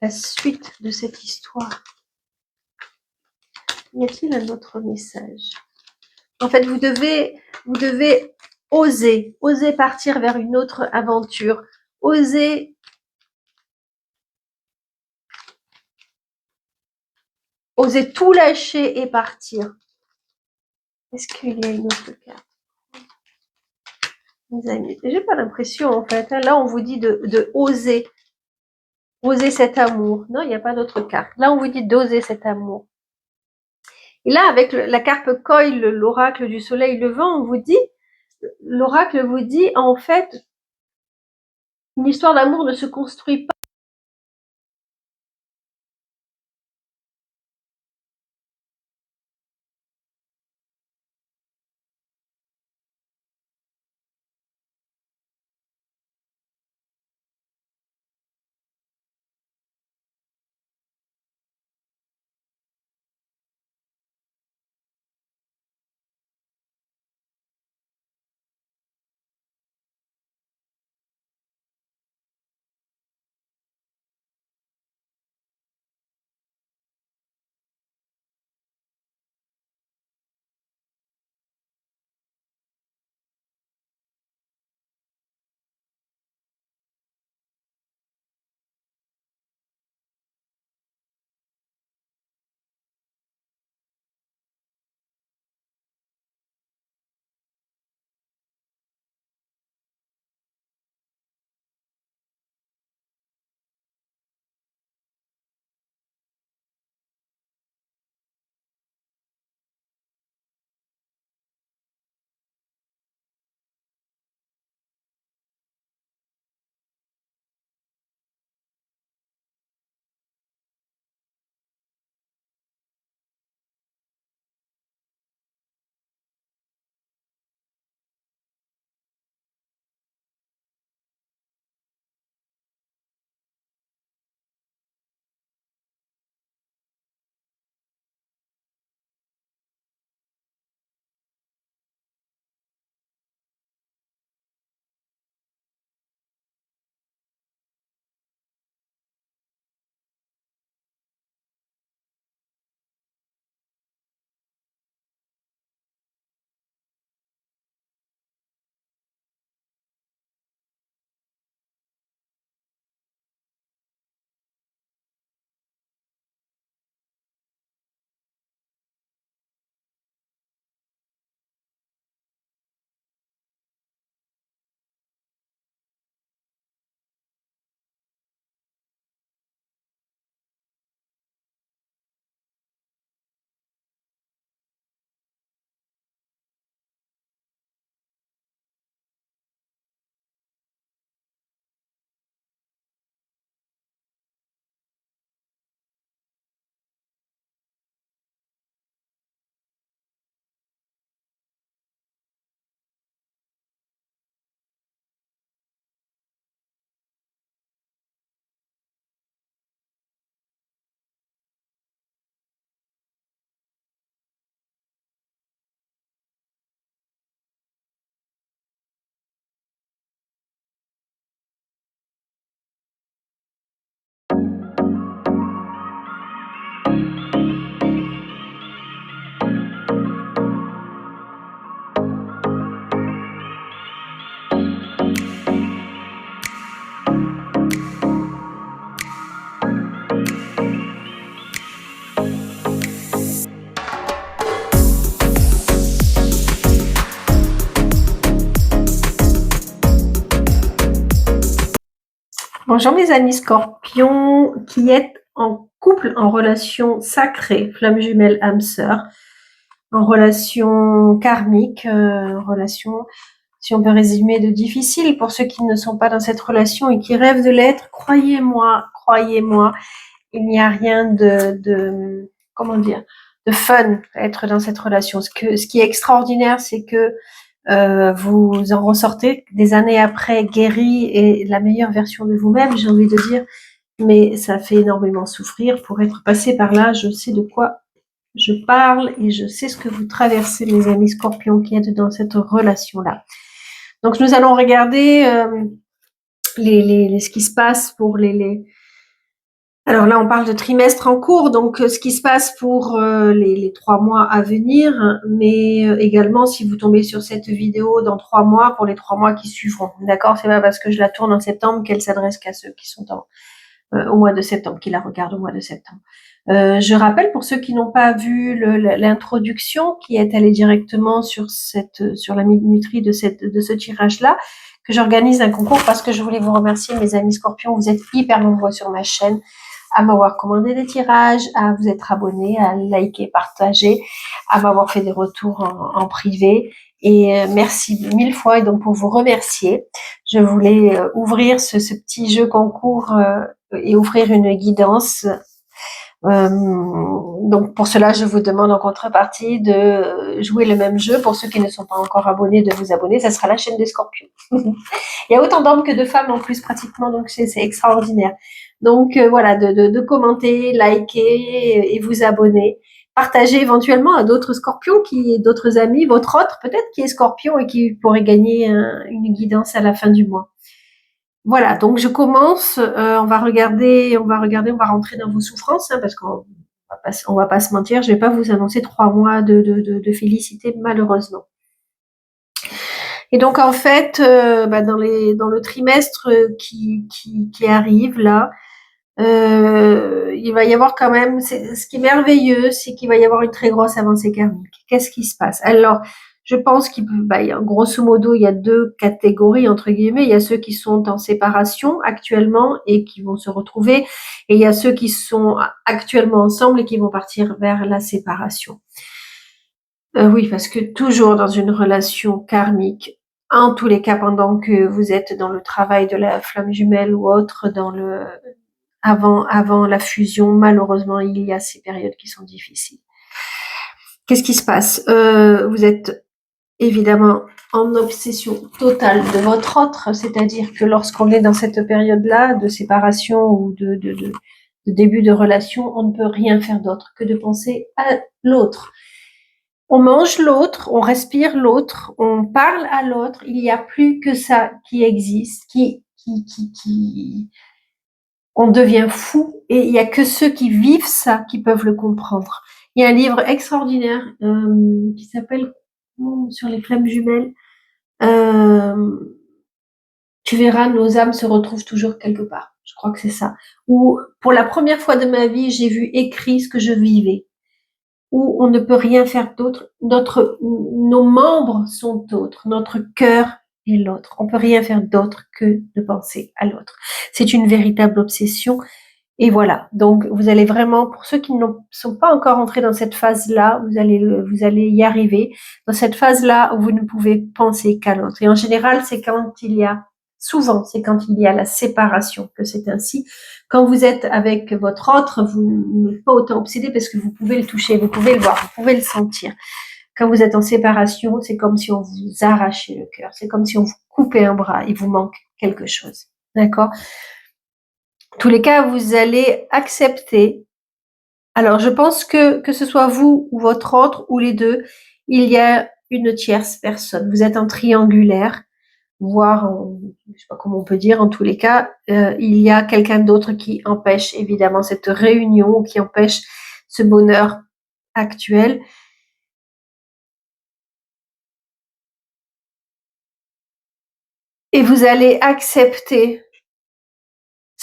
la suite de cette histoire? Y a-t-il un autre message? En fait, vous devez oser partir vers une autre aventure, oser tout lâcher et partir. Est-ce qu'il y a une autre carte? Mes amis, j'ai pas l'impression en fait. Hein. Là, on vous dit de oser cet amour. Non, il n'y a pas d'autre carte. Là, on vous dit d'oser cet amour. Et là, avec la carte Coil, l'oracle du soleil levant, l'oracle vous dit en fait, une histoire d'amour ne se construit pas Bonjour mes amis scorpions qui êtes en couple, en relation sacrée, flamme jumelle, âme sœur, en relation karmique, relation, si on peut résumer, de difficile pour ceux qui ne sont pas dans cette relation et qui rêvent de l'être. Croyez-moi, il n'y a rien comment dire, de fun à être dans cette relation. Ce qui est extraordinaire, c'est que vous en ressortez des années après guéri et la meilleure version de vous-même, j'ai envie de dire, mais ça fait énormément souffrir. Pour être passé par là, je sais de quoi je parle et je sais ce que vous traversez, mes amis scorpions, qui êtes dans cette relation-là. Donc, nous allons regarder ce qui se passe pour alors là, on parle de trimestre en cours, donc ce qui se passe pour les 3 mois à venir, mais également si vous tombez sur cette vidéo dans 3 mois, pour les 3 mois qui suivront. D'accord? C'est pas parce que je la tourne en septembre qu'elle s'adresse qu'à ceux qui sont au mois de septembre, qui la regardent au mois de septembre. Je rappelle pour ceux qui n'ont pas vu l'introduction, qui est allée directement sur la minuterie de ce tirage-là, que j'organise un concours parce que je voulais vous remercier, mes amis scorpions. Vous êtes hyper nombreux sur ma chaîne à m'avoir commandé des tirages, à vous être abonné, à liker, partager, à m'avoir fait des retours en privé. Et merci 1000 fois. Et donc pour vous remercier, je voulais ouvrir ce petit jeu concours et offrir une guidance. Donc pour cela, je vous demande en contrepartie de jouer le même jeu. Pour ceux qui ne sont pas encore abonnés, de vous abonner. Ça sera la chaîne des Scorpions. Il y a autant d'hommes que de femmes en plus pratiquement, donc c'est extraordinaire. Donc voilà, de commenter, liker et vous abonner. Partagez éventuellement à d'autres scorpions, d'autres amis, votre autre peut-être qui est scorpion et qui pourrait gagner une guidance à la fin du mois. Voilà, donc je commence. On va regarder, on va rentrer dans vos souffrances, hein, parce qu'on va pas se mentir. Je vais pas vous annoncer 3 mois de félicité, malheureusement. Et donc en fait, dans le trimestre qui arrive là, il va y avoir quand même, ce qui est merveilleux, c'est qu'il va y avoir une très grosse avancée karmique. Qu'est-ce qui se passe? Alors, je pense grosso modo, il y a 2 catégories, entre guillemets. Il y a ceux qui sont en séparation actuellement et qui vont se retrouver. Et il y a ceux qui sont actuellement ensemble et qui vont partir vers la séparation. Oui, parce que toujours dans une relation karmique, en tous les cas, pendant que vous êtes dans le travail de la flamme jumelle ou autre, avant la fusion, malheureusement, il y a ces périodes qui sont difficiles. Qu'est-ce qui se passe? Vous êtes évidemment en obsession totale de votre autre, c'est-à-dire que lorsqu'on est dans cette période-là de séparation ou de début de relation, on ne peut rien faire d'autre que de penser à l'autre. On mange l'autre, on respire l'autre, on parle à l'autre. Il n'y a plus que ça qui existe, on devient fou et il n'y a que ceux qui vivent ça qui peuvent le comprendre. Il y a un livre extraordinaire qui s'appelle sur les flammes jumelles. Tu verras, nos âmes se retrouvent toujours quelque part. Je crois que c'est ça. Où pour la première fois de ma vie, j'ai vu écrit ce que je vivais. Où on ne peut rien faire d'autre. Nos membres sont autres. Notre cœur est l'autre. On peut rien faire d'autre que de penser à l'autre. C'est une véritable obsession. Et voilà. Donc, vous allez vraiment, pour ceux qui ne sont pas encore entrés dans cette phase-là, vous allez y arriver. Dans cette phase-là, où vous ne pouvez penser qu'à l'autre. Et en général, souvent, c'est quand il y a la séparation que c'est ainsi. Quand vous êtes avec votre autre, vous n'êtes pas autant obsédé parce que vous pouvez le toucher, vous pouvez le voir, vous pouvez le sentir. Quand vous êtes en séparation, c'est comme si on vous arrachait le cœur. C'est comme si on vous coupait un bras. Il vous manque quelque chose. D'accord? En tous les cas, vous allez accepter. Alors, je pense que ce soit vous ou votre autre ou les deux, il y a une tierce personne. Vous êtes en triangulaire, voire, je sais pas comment on peut dire, en tous les cas, il y a quelqu'un d'autre qui empêche évidemment cette réunion, qui empêche ce bonheur actuel. Et vous allez accepter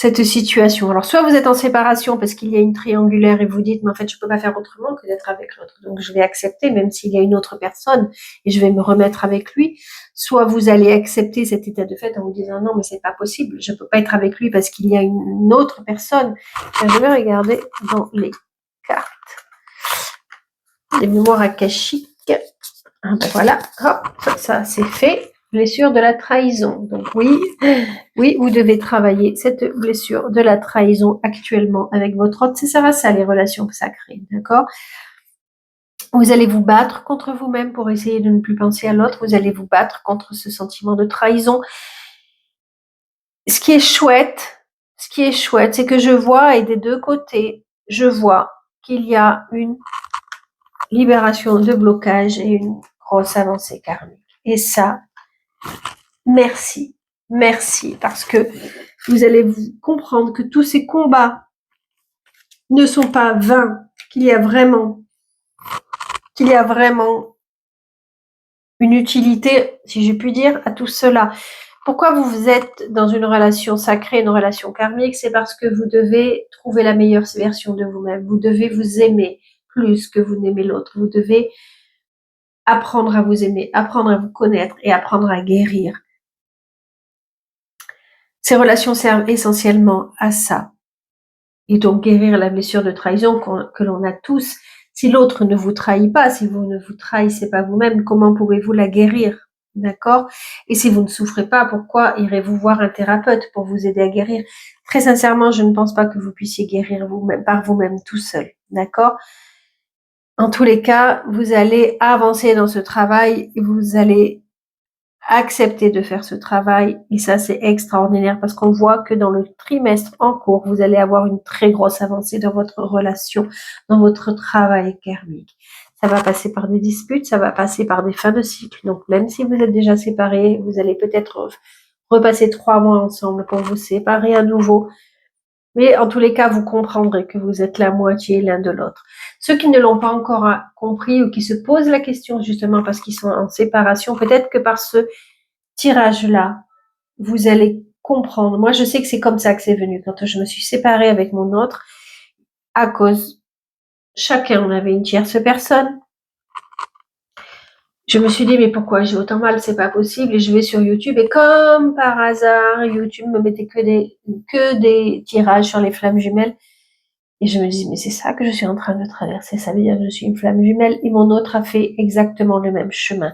cette situation. Alors, soit vous êtes en séparation parce qu'il y a une triangulaire et vous dites, mais en fait, je peux pas faire autrement que d'être avec l'autre. Donc, je vais accepter, même s'il y a une autre personne, et je vais me remettre avec lui. Soit vous allez accepter cet état de fait en vous disant, non, mais c'est pas possible, je peux pas être avec lui parce qu'il y a une autre personne. Je vais regarder dans les cartes. Les mémoires akashiques. Ah ben voilà, hop, ça c'est fait. Blessure de la trahison. Donc oui, vous devez travailler cette blessure de la trahison actuellement avec votre autre. Ça va ça, les relations sacrées, d'accord? Vous allez vous battre contre vous-même pour essayer de ne plus penser à l'autre. Vous allez vous battre contre ce sentiment de trahison. Ce qui est chouette, c'est que je vois, et des deux côtés, je vois qu'il y a une libération de blocage et une grosse avancée karmique. Et ça, merci, parce que vous allez comprendre que tous ces combats ne sont pas vains, qu'il y a vraiment une utilité, si j'ai pu dire, à tout cela. Pourquoi vous êtes dans une relation sacrée, une relation karmique? C'est parce que vous devez trouver la meilleure version de vous-même. Vous devez vous aimer plus que vous n'aimez l'autre. Vous devez apprendre à vous aimer, apprendre à vous connaître et apprendre à guérir. Ces relations servent essentiellement à ça. Et donc guérir la blessure de trahison que l'on a tous. Si l'autre ne vous trahit pas, si vous ne vous trahissez pas vous-même, comment pouvez-vous la guérir? D'accord? Et si vous ne souffrez pas, pourquoi irez-vous voir un thérapeute pour vous aider à guérir? Très sincèrement, je ne pense pas que vous puissiez guérir vous-même, par vous-même tout seul. D'accord? En tous les cas, vous allez avancer dans ce travail et vous allez accepter de faire ce travail. Et ça, c'est extraordinaire parce qu'on voit que dans le trimestre en cours, vous allez avoir une très grosse avancée dans votre relation, dans votre travail karmique. Ça va passer par des disputes, ça va passer par des fins de cycle. Donc, même si vous êtes déjà séparés, vous allez peut-être repasser 3 mois ensemble pour vous séparer à nouveau. Mais en tous les cas, vous comprendrez que vous êtes la moitié l'un de l'autre. Ceux qui ne l'ont pas encore compris ou qui se posent la question justement parce qu'ils sont en séparation, peut-être que par ce tirage-là, vous allez comprendre. Moi, je sais que c'est comme ça que c'est venu. Quand je me suis séparée avec mon autre, à cause, chacun, on avait une tierce personne. Je me suis dit, mais pourquoi j'ai autant mal? C'est pas possible. Et je vais sur YouTube et comme par hasard, YouTube me mettait que des tirages sur les flammes jumelles. Et je me dis, mais c'est ça que je suis en train de traverser. Ça veut dire que je suis une flamme jumelle et mon autre a fait exactement le même chemin.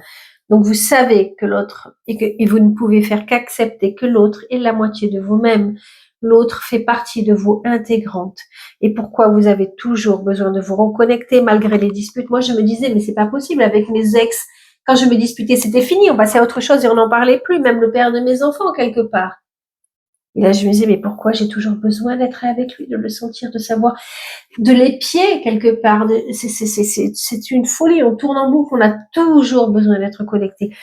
Donc vous savez que l'autre, et vous ne pouvez faire qu'accepter que l'autre est la moitié de vous-même. L'autre fait partie de vous intégrante. Et pourquoi vous avez toujours besoin de vous reconnecter malgré les disputes? Moi, je me disais, mais c'est pas possible avec mes ex. Quand je me disputais, c'était fini. On passait à autre chose et on n'en parlait plus. Même le père de mes enfants, quelque part. Et là, je me disais, mais pourquoi j'ai toujours besoin d'être avec lui, de le sentir, de savoir, de l'épier quelque part. C'est une folie, on tourne en boucle, on a toujours besoin d'être connecté.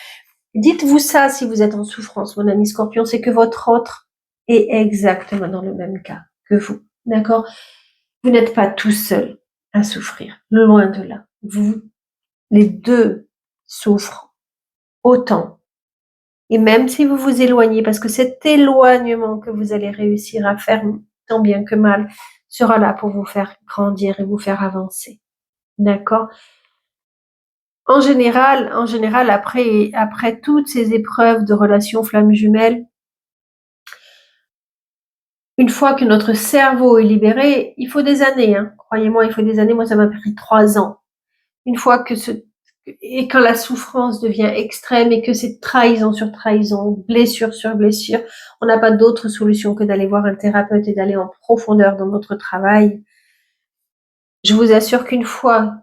Dites-vous ça si vous êtes en souffrance, mon ami Scorpion, c'est que votre autre est exactement dans le même cas que vous. D'accord? Vous n'êtes pas tout seul à souffrir, loin de là. Vous, les deux souffrent autant. Et même si vous vous éloignez, parce que cet éloignement que vous allez réussir à faire, tant bien que mal, sera là pour vous faire grandir et vous faire avancer. D'accord? En général, après toutes ces épreuves de relations flammes jumelles, une fois que notre cerveau est libéré, il faut des années, hein. Croyez-moi, il faut des années. Moi, ça m'a pris 3 ans. Une fois que et quand la souffrance devient extrême et que c'est trahison sur trahison, blessure sur blessure, on n'a pas d'autre solution que d'aller voir un thérapeute et d'aller en profondeur dans notre travail. Je vous assure qu'une fois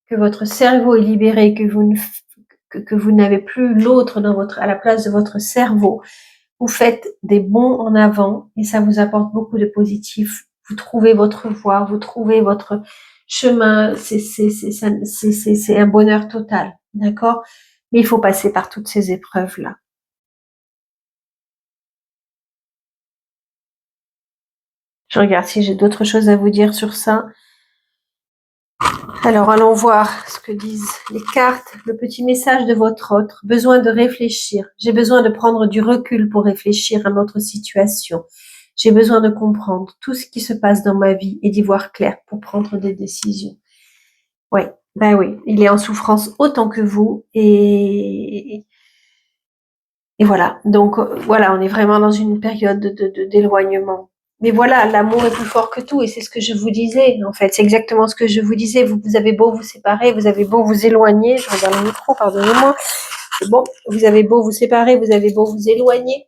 que votre cerveau est libéré, que vous n'avez plus l'autre à la place de votre cerveau, vous faites des bonds en avant et ça vous apporte beaucoup de positif. Vous trouvez votre voie, vous trouvez votre chemin, c'est un bonheur total, d'accord? Mais il faut passer par toutes ces épreuves-là. Je regarde si j'ai d'autres choses à vous dire sur ça. Alors, allons voir ce que disent les cartes. Le petit message de votre autre. Besoin de réfléchir. J'ai besoin de prendre du recul pour réfléchir à notre situation. J'ai besoin de comprendre tout ce qui se passe dans ma vie et d'y voir clair pour prendre des décisions. Ouais, ben oui, il est en souffrance autant que vous et voilà. Donc voilà, on est vraiment dans une période d'éloignement. Mais voilà, l'amour est plus fort que tout et c'est ce que je vous disais. En fait, c'est exactement ce que je vous disais. Vous avez beau vous séparer, vous avez beau vous éloigner. Je regarde le micro, pardonnez-moi. C'est bon. Vous avez beau vous séparer, vous avez beau vous éloigner.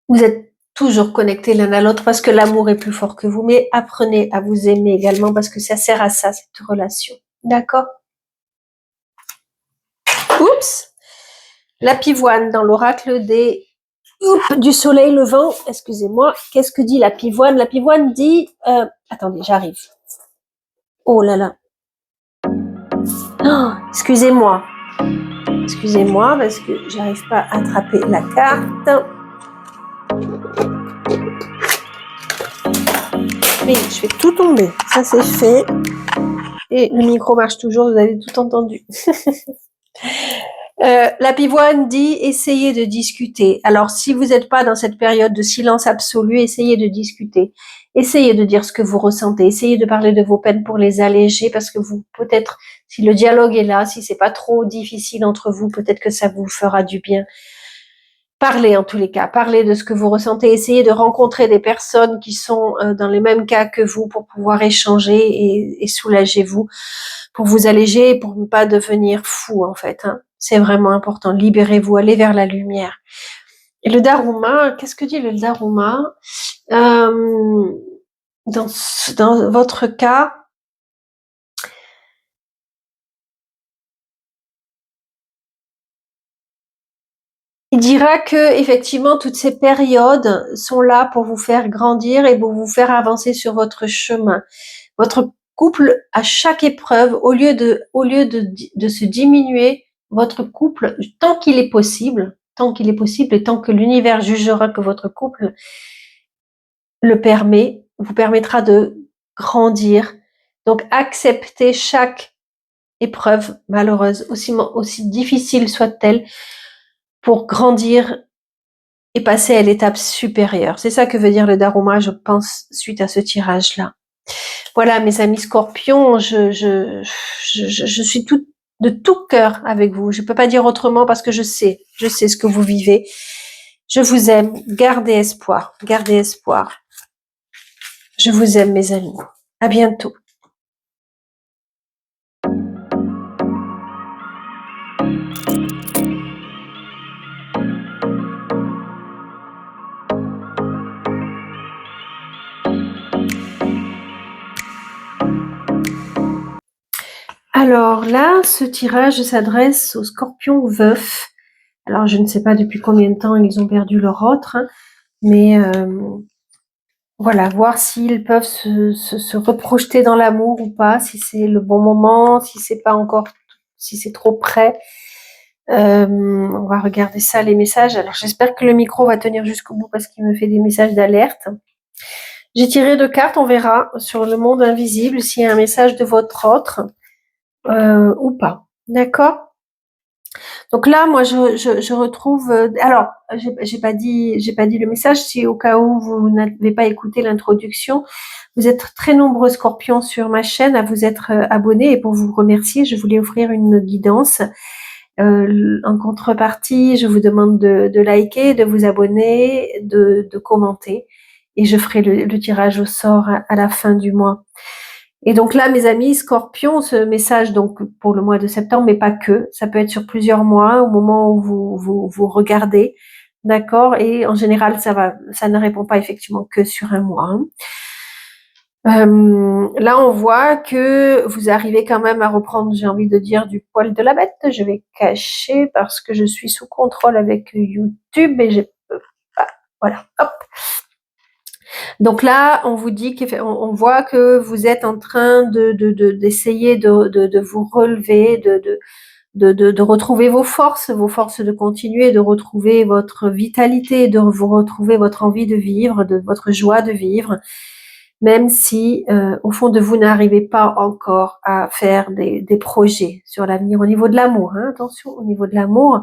Vous êtes toujours connectés l'un à l'autre parce que l'amour est plus fort que vous. Mais apprenez à vous aimer également parce que ça sert à ça, cette relation. D'accord? Oups! La pivoine dans l'oracle du soleil levant. Excusez-moi. Qu'est-ce que dit la pivoine? La pivoine dit... attendez, j'arrive. Oh là là. Oh, excusez-moi. Excusez-moi parce que j'arrive pas à attraper la carte. Oui, je fais tout tomber. Ça, c'est fait. Et le micro marche toujours, vous avez tout entendu. La pivoine dit essayez de discuter. Alors, si vous n'êtes pas dans cette période de silence absolu, essayez de discuter. Essayez de dire ce que vous ressentez. Essayez de parler de vos peines pour les alléger parce que vous, peut-être, si le dialogue est là, si c'est pas trop difficile entre vous, peut-être que ça vous fera du bien. Parlez en tous les cas, parlez de ce que vous ressentez, essayez de rencontrer des personnes qui sont dans les mêmes cas que vous pour pouvoir échanger et soulager vous, pour vous alléger, pour ne pas devenir fou en fait. Hein. C'est vraiment important, libérez-vous, allez vers la lumière. Et le Daruma, qu'est-ce que dit le Daruma dans votre cas, il dira que effectivement toutes ces périodes sont là pour vous faire grandir et pour vous faire avancer sur votre chemin. Votre couple, à chaque épreuve, au lieu de se diminuer, votre couple, tant qu'il est possible, et tant que l'univers jugera que votre couple le permet, vous permettra de grandir. Donc acceptez chaque épreuve malheureuse, aussi difficile soit-elle, pour grandir et passer à l'étape supérieure. C'est ça que veut dire le Daruma, je pense, suite à ce tirage-là. Voilà, mes amis scorpions, je suis de tout cœur avec vous. Je peux pas dire autrement parce que je sais ce que vous vivez. Je vous aime. Gardez espoir. Gardez espoir. Je vous aime, mes amis. À bientôt. Alors là, ce tirage s'adresse aux scorpions veufs. Alors, je ne sais pas depuis combien de temps ils ont perdu leur autre, hein, mais voilà, voir s'ils peuvent se reprojeter dans l'amour ou pas, si c'est le bon moment, si c'est pas encore, si c'est trop près. On va regarder ça, les messages. Alors, j'espère que le micro va tenir jusqu'au bout parce qu'il me fait des messages d'alerte. J'ai tiré 2 cartes, on verra sur le monde invisible s'il y a un message de votre autre ou pas. D'accord? Donc là, moi, je retrouve. Alors, j'ai pas dit le message. Si au cas où vous n'avez pas écouté l'introduction, vous êtes très nombreux scorpions sur ma chaîne à vous être abonnés et pour vous remercier, je voulais offrir une guidance. En contrepartie, je vous demande de liker, de vous abonner, de commenter et je ferai le tirage au sort à la fin du mois. Et donc là, mes amis scorpions, ce message donc pour le mois de septembre, mais pas que, ça peut être sur plusieurs mois au moment où vous regardez, d'accord. Et en général, ça ne répond pas effectivement que sur un mois. Hein. Là, on voit que vous arrivez quand même à reprendre, j'ai envie de dire, du poil de la bête. Je vais cacher parce que je suis sous contrôle avec YouTube et je peux pas. Voilà, hop. Donc là, on vous dit qu'on voit que vous êtes en train d'essayer de vous relever, de retrouver vos forces de continuer, de retrouver votre vitalité, de vous retrouver votre envie de vivre, de votre joie de vivre. même si au fond de vous n'arrivez pas encore à faire des projets sur l'avenir au niveau de l'amour, hein, attention, au niveau de l'amour,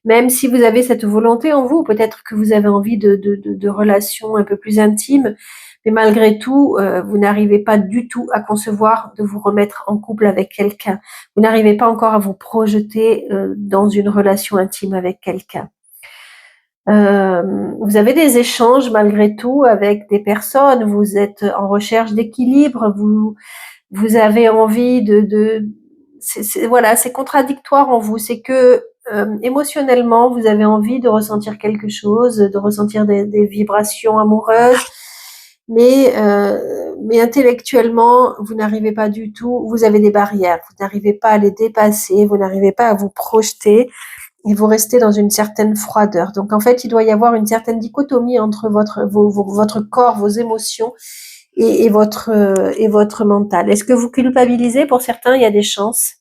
même si vous avez cette volonté en vous, peut-être que vous avez envie de relations un peu plus intimes, mais malgré tout, vous n'arrivez pas du tout à concevoir de vous remettre en couple avec quelqu'un. Vous n'arrivez pas encore à vous projeter dans une relation intime avec quelqu'un. Vous avez des échanges malgré tout avec des personnes, vous êtes en recherche d'équilibre, vous avez envie voilà, c'est contradictoire en vous, c'est que émotionnellement, vous avez envie de ressentir quelque chose, de ressentir des vibrations amoureuses, mais intellectuellement, vous n'arrivez pas du tout, vous avez des barrières, vous n'arrivez pas à les dépasser, vous n'arrivez pas à vous projeter, et vous restez dans une certaine froideur. Donc en fait, il doit y avoir une certaine dichotomie entre votre corps, vos émotions et votre mental. Est-ce que vous culpabilisez? Pour certains, il y a des chances.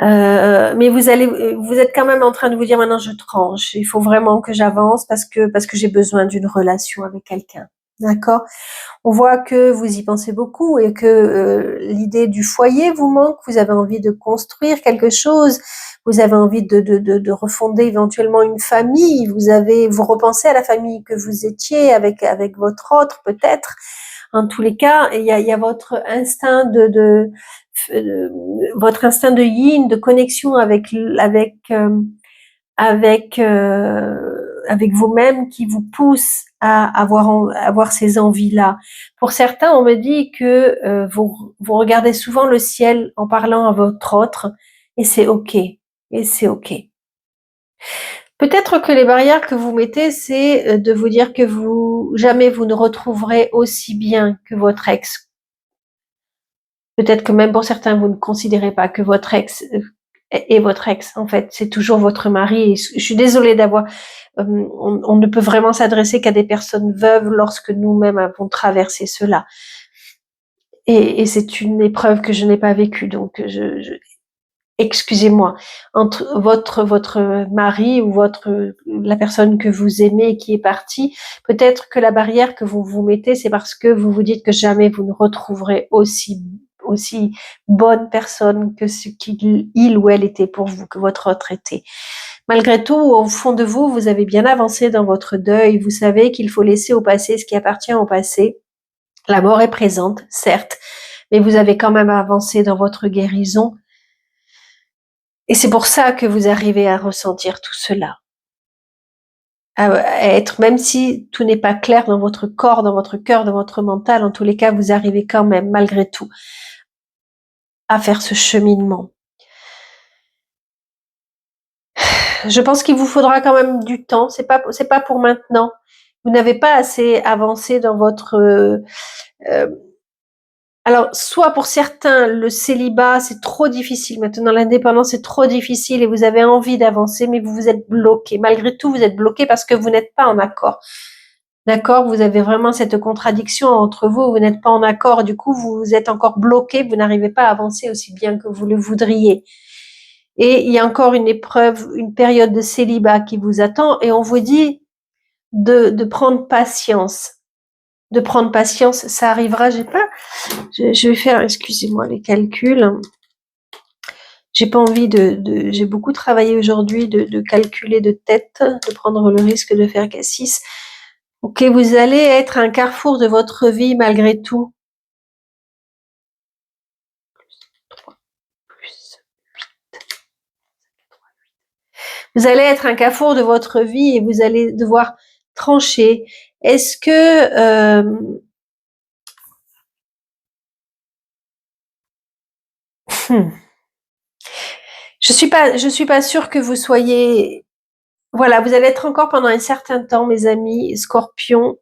Mais vous êtes quand même en train de vous dire maintenant je tranche. Il faut vraiment que j'avance parce que j'ai besoin d'une relation avec quelqu'un. D'accord? On voit que vous y pensez beaucoup et que l'idée du foyer vous manque, vous avez envie de construire quelque chose, vous avez envie de refonder éventuellement une famille, vous repensez à la famille que vous étiez avec votre autre peut-être. En tous les cas, il y a votre instinct votre instinct de yin, de connexion avec vous-même qui vous pousse à avoir ces envies-là. Pour certains, on me dit que vous regardez souvent le ciel en parlant à votre autre, et c'est ok. Et c'est ok. Peut-être que les barrières que vous mettez, c'est de vous dire que jamais vous ne retrouverez aussi bien que votre ex. Peut-être que même pour certains, vous ne considérez pas que votre ex est votre ex. En fait, c'est toujours votre mari. Et je suis désolée d'avoir. On ne peut vraiment s'adresser qu'à des personnes veuves lorsque nous-mêmes avons traversé cela. Et c'est une épreuve que je n'ai pas vécue. Donc, excusez-moi, entre votre mari ou la personne que vous aimez et qui est partie, peut-être que la barrière que vous vous mettez, c'est parce que vous vous dites que jamais vous ne retrouverez aussi bonne personne que ce qu'il ou elle était pour vous, que votre autre était. Malgré tout, au fond de vous, vous avez bien avancé dans votre deuil, vous savez qu'il faut laisser au passé ce qui appartient au passé. La mort est présente, certes, mais vous avez quand même avancé dans votre guérison. Et c'est pour ça que vous arrivez à ressentir tout cela. À être, même si tout n'est pas clair dans votre corps, dans votre cœur, dans votre mental, en tous les cas, vous arrivez quand même, malgré tout, à faire ce cheminement. Je pense qu'il vous faudra quand même du temps. C'est pas pour maintenant. Vous n'avez pas assez avancé dans votre. Alors, soit pour certains, le célibat c'est trop difficile. Maintenant, l'indépendance c'est trop difficile et vous avez envie d'avancer, mais vous êtes bloqué. Malgré tout, vous êtes bloqué parce que vous n'êtes pas en accord. D'accord? Vous avez vraiment cette contradiction entre vous. Vous n'êtes pas en accord. Du coup, vous êtes encore bloqué. Vous n'arrivez pas à avancer aussi bien que vous le voudriez. Et il y a encore une épreuve, une période de célibat qui vous attend et on vous dit de prendre patience. De prendre patience, ça arrivera, je vais faire, excusez-moi, les calculs. J'ai pas envie j'ai beaucoup travaillé aujourd'hui de calculer de tête, de prendre le risque de faire Cassis. Ok, vous allez être à un carrefour de votre vie malgré tout. Vous allez être un carrefour de votre vie et vous allez devoir trancher. Est-ce que je suis pas sûre que vous soyez. Voilà, vous allez être encore pendant un certain temps, mes amis, Scorpion.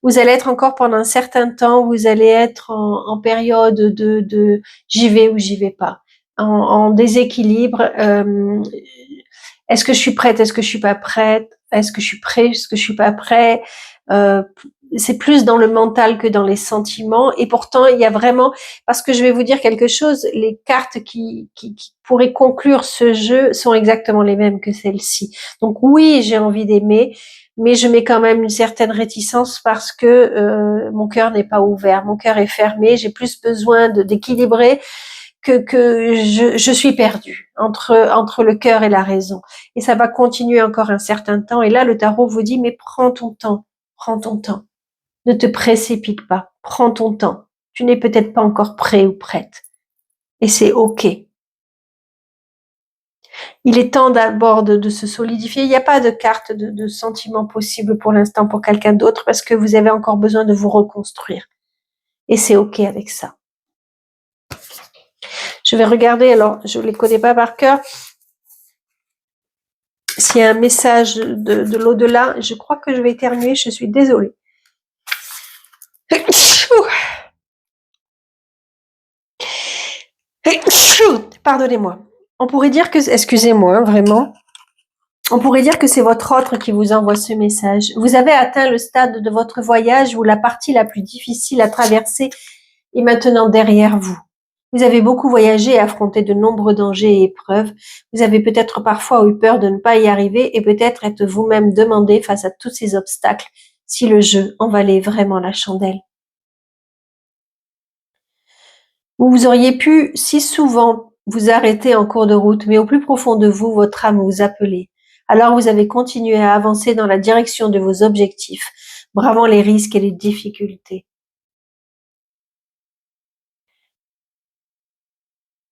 Vous allez être encore pendant un certain temps. Vous allez être en période de j'y vais ou j'y vais pas, en déséquilibre. Est-ce que je suis prête? Est-ce que je suis pas prête? Est-ce que je suis prêt? Est-ce que je suis pas prêt? C'est plus dans le mental que dans les sentiments. Et pourtant, il y a vraiment, parce que je vais vous dire quelque chose, les cartes qui pourraient conclure ce jeu sont exactement les mêmes que celles-ci. Donc oui, j'ai envie d'aimer. mais je mets quand même une certaine réticence parce que mon cœur n'est pas ouvert, mon cœur est fermé, j'ai plus besoin d'équilibrer que je suis perdue entre le cœur et la raison. Et ça va continuer encore un certain temps. Et là, le tarot vous dit, mais prends ton temps, prends ton temps. Ne te précipite pas, prends ton temps. Tu n'es peut-être pas encore prêt ou prête. Et c'est OK. Il est temps d'abord de se solidifier. Il n'y a pas de carte de sentiment possible pour l'instant pour quelqu'un d'autre parce que vous avez encore besoin de vous reconstruire. Et c'est OK avec ça. Je vais regarder, alors je ne les connais pas par cœur. S'il y a un message de l'au-delà, je crois que je vais éternuer, je suis désolée. Pardonnez-moi. On pourrait dire que, excusez-moi, vraiment, on pourrait dire que c'est votre autre qui vous envoie ce message. Vous avez atteint le stade de votre voyage où la partie la plus difficile à traverser est maintenant derrière vous. Vous avez beaucoup voyagé et affronté de nombreux dangers et épreuves. Vous avez peut-être parfois eu peur de ne pas y arriver et peut-être êtes vous-même demandé face à tous ces obstacles si le jeu en valait vraiment la chandelle. Vous auriez pu si souvent vous arrêter en cours de route, mais au plus profond de vous, votre âme vous appelait. Alors vous avez continué à avancer dans la direction de vos objectifs, bravant les risques et les difficultés.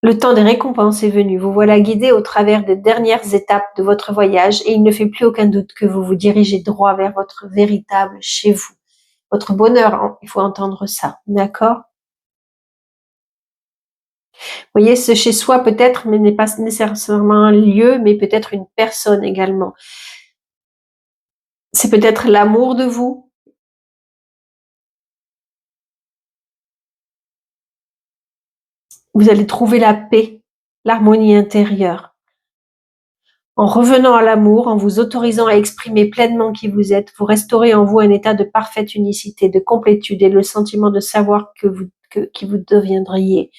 Le temps des récompenses est venu. Vous voilà guidé au travers des dernières étapes de votre voyage et il ne fait plus aucun doute que vous vous dirigez droit vers votre véritable chez vous. Votre bonheur, il faut entendre ça, d'accord? Vous voyez, ce chez soi peut-être, mais n'est pas nécessairement un lieu, mais peut-être une personne également. C'est peut-être l'amour de vous. Vous allez trouver la paix, l'harmonie intérieure. En revenant à l'amour, en vous autorisant à exprimer pleinement qui vous êtes, vous restaurez en vous un état de parfaite unicité, de complétude et le sentiment de savoir qui vous deviendriez.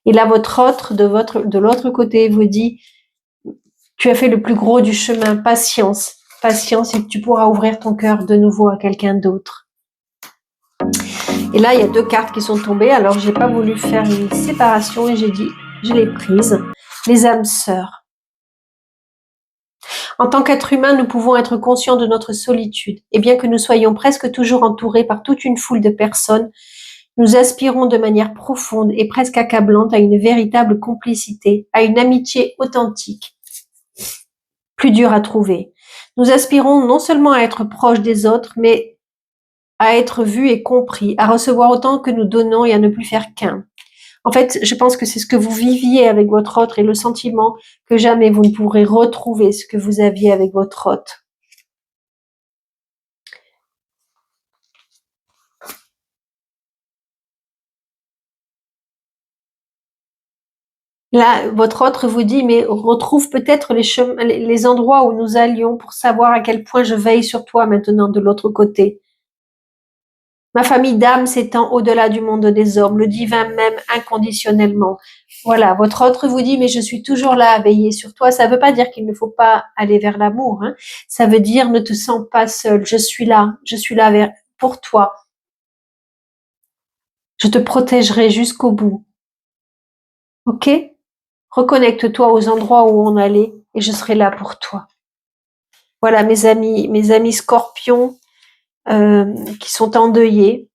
Et là, votre autre, de l'autre côté, vous dit, tu as fait le plus gros du chemin, patience, patience, et tu pourras ouvrir ton cœur de nouveau à quelqu'un d'autre. Et là, il y a 2 cartes qui sont tombées, alors j'ai pas voulu faire une séparation et j'ai dit, je l'ai prise, les âmes sœurs. En tant qu'être humain, nous pouvons être conscients de notre solitude, et bien que nous soyons presque toujours entourés par toute une foule de personnes, nous aspirons de manière profonde et presque accablante à une véritable complicité, à une amitié authentique, plus dure à trouver. Nous aspirons non seulement à être proches des autres, mais à être vus et compris, à recevoir autant que nous donnons et à ne plus faire qu'un. En fait, je pense que c'est ce que vous viviez avec votre autre et le sentiment que jamais vous ne pourrez retrouver ce que vous aviez avec votre hôte. Là, votre autre vous dit, mais retrouve peut-être les endroits où nous allions pour savoir à quel point je veille sur toi maintenant de l'autre côté. Ma famille d'âme s'étend au-delà du monde des hommes, le divin m'aime inconditionnellement. Voilà, votre autre vous dit, mais je suis toujours là à veiller sur toi. Ça ne veut pas dire qu'il ne faut pas aller vers l'amour. Hein. Ça veut dire, ne te sens pas seul. Je suis là pour toi. Je te protégerai jusqu'au bout. Ok? Reconnecte-toi aux endroits où on allait et je serai là pour toi. Voilà, mes amis scorpions qui sont endeuillés.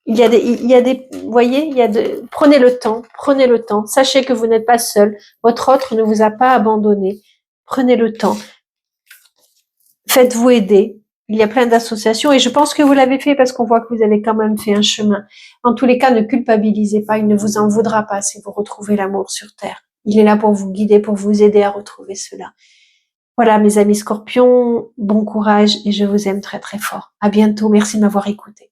Vous voyez, prenez le temps. Sachez que vous n'êtes pas seul. Votre autre ne vous a pas abandonné. Prenez le temps. Faites-vous aider. Il y a plein d'associations et je pense que vous l'avez fait parce qu'on voit que vous avez quand même fait un chemin. En tous les cas, ne culpabilisez pas. Il ne vous en voudra pas si vous retrouvez l'amour sur Terre. Il est là pour vous guider, pour vous aider à retrouver cela. Voilà, mes amis scorpions, bon courage et je vous aime très très fort. À bientôt. Merci de m'avoir écouté.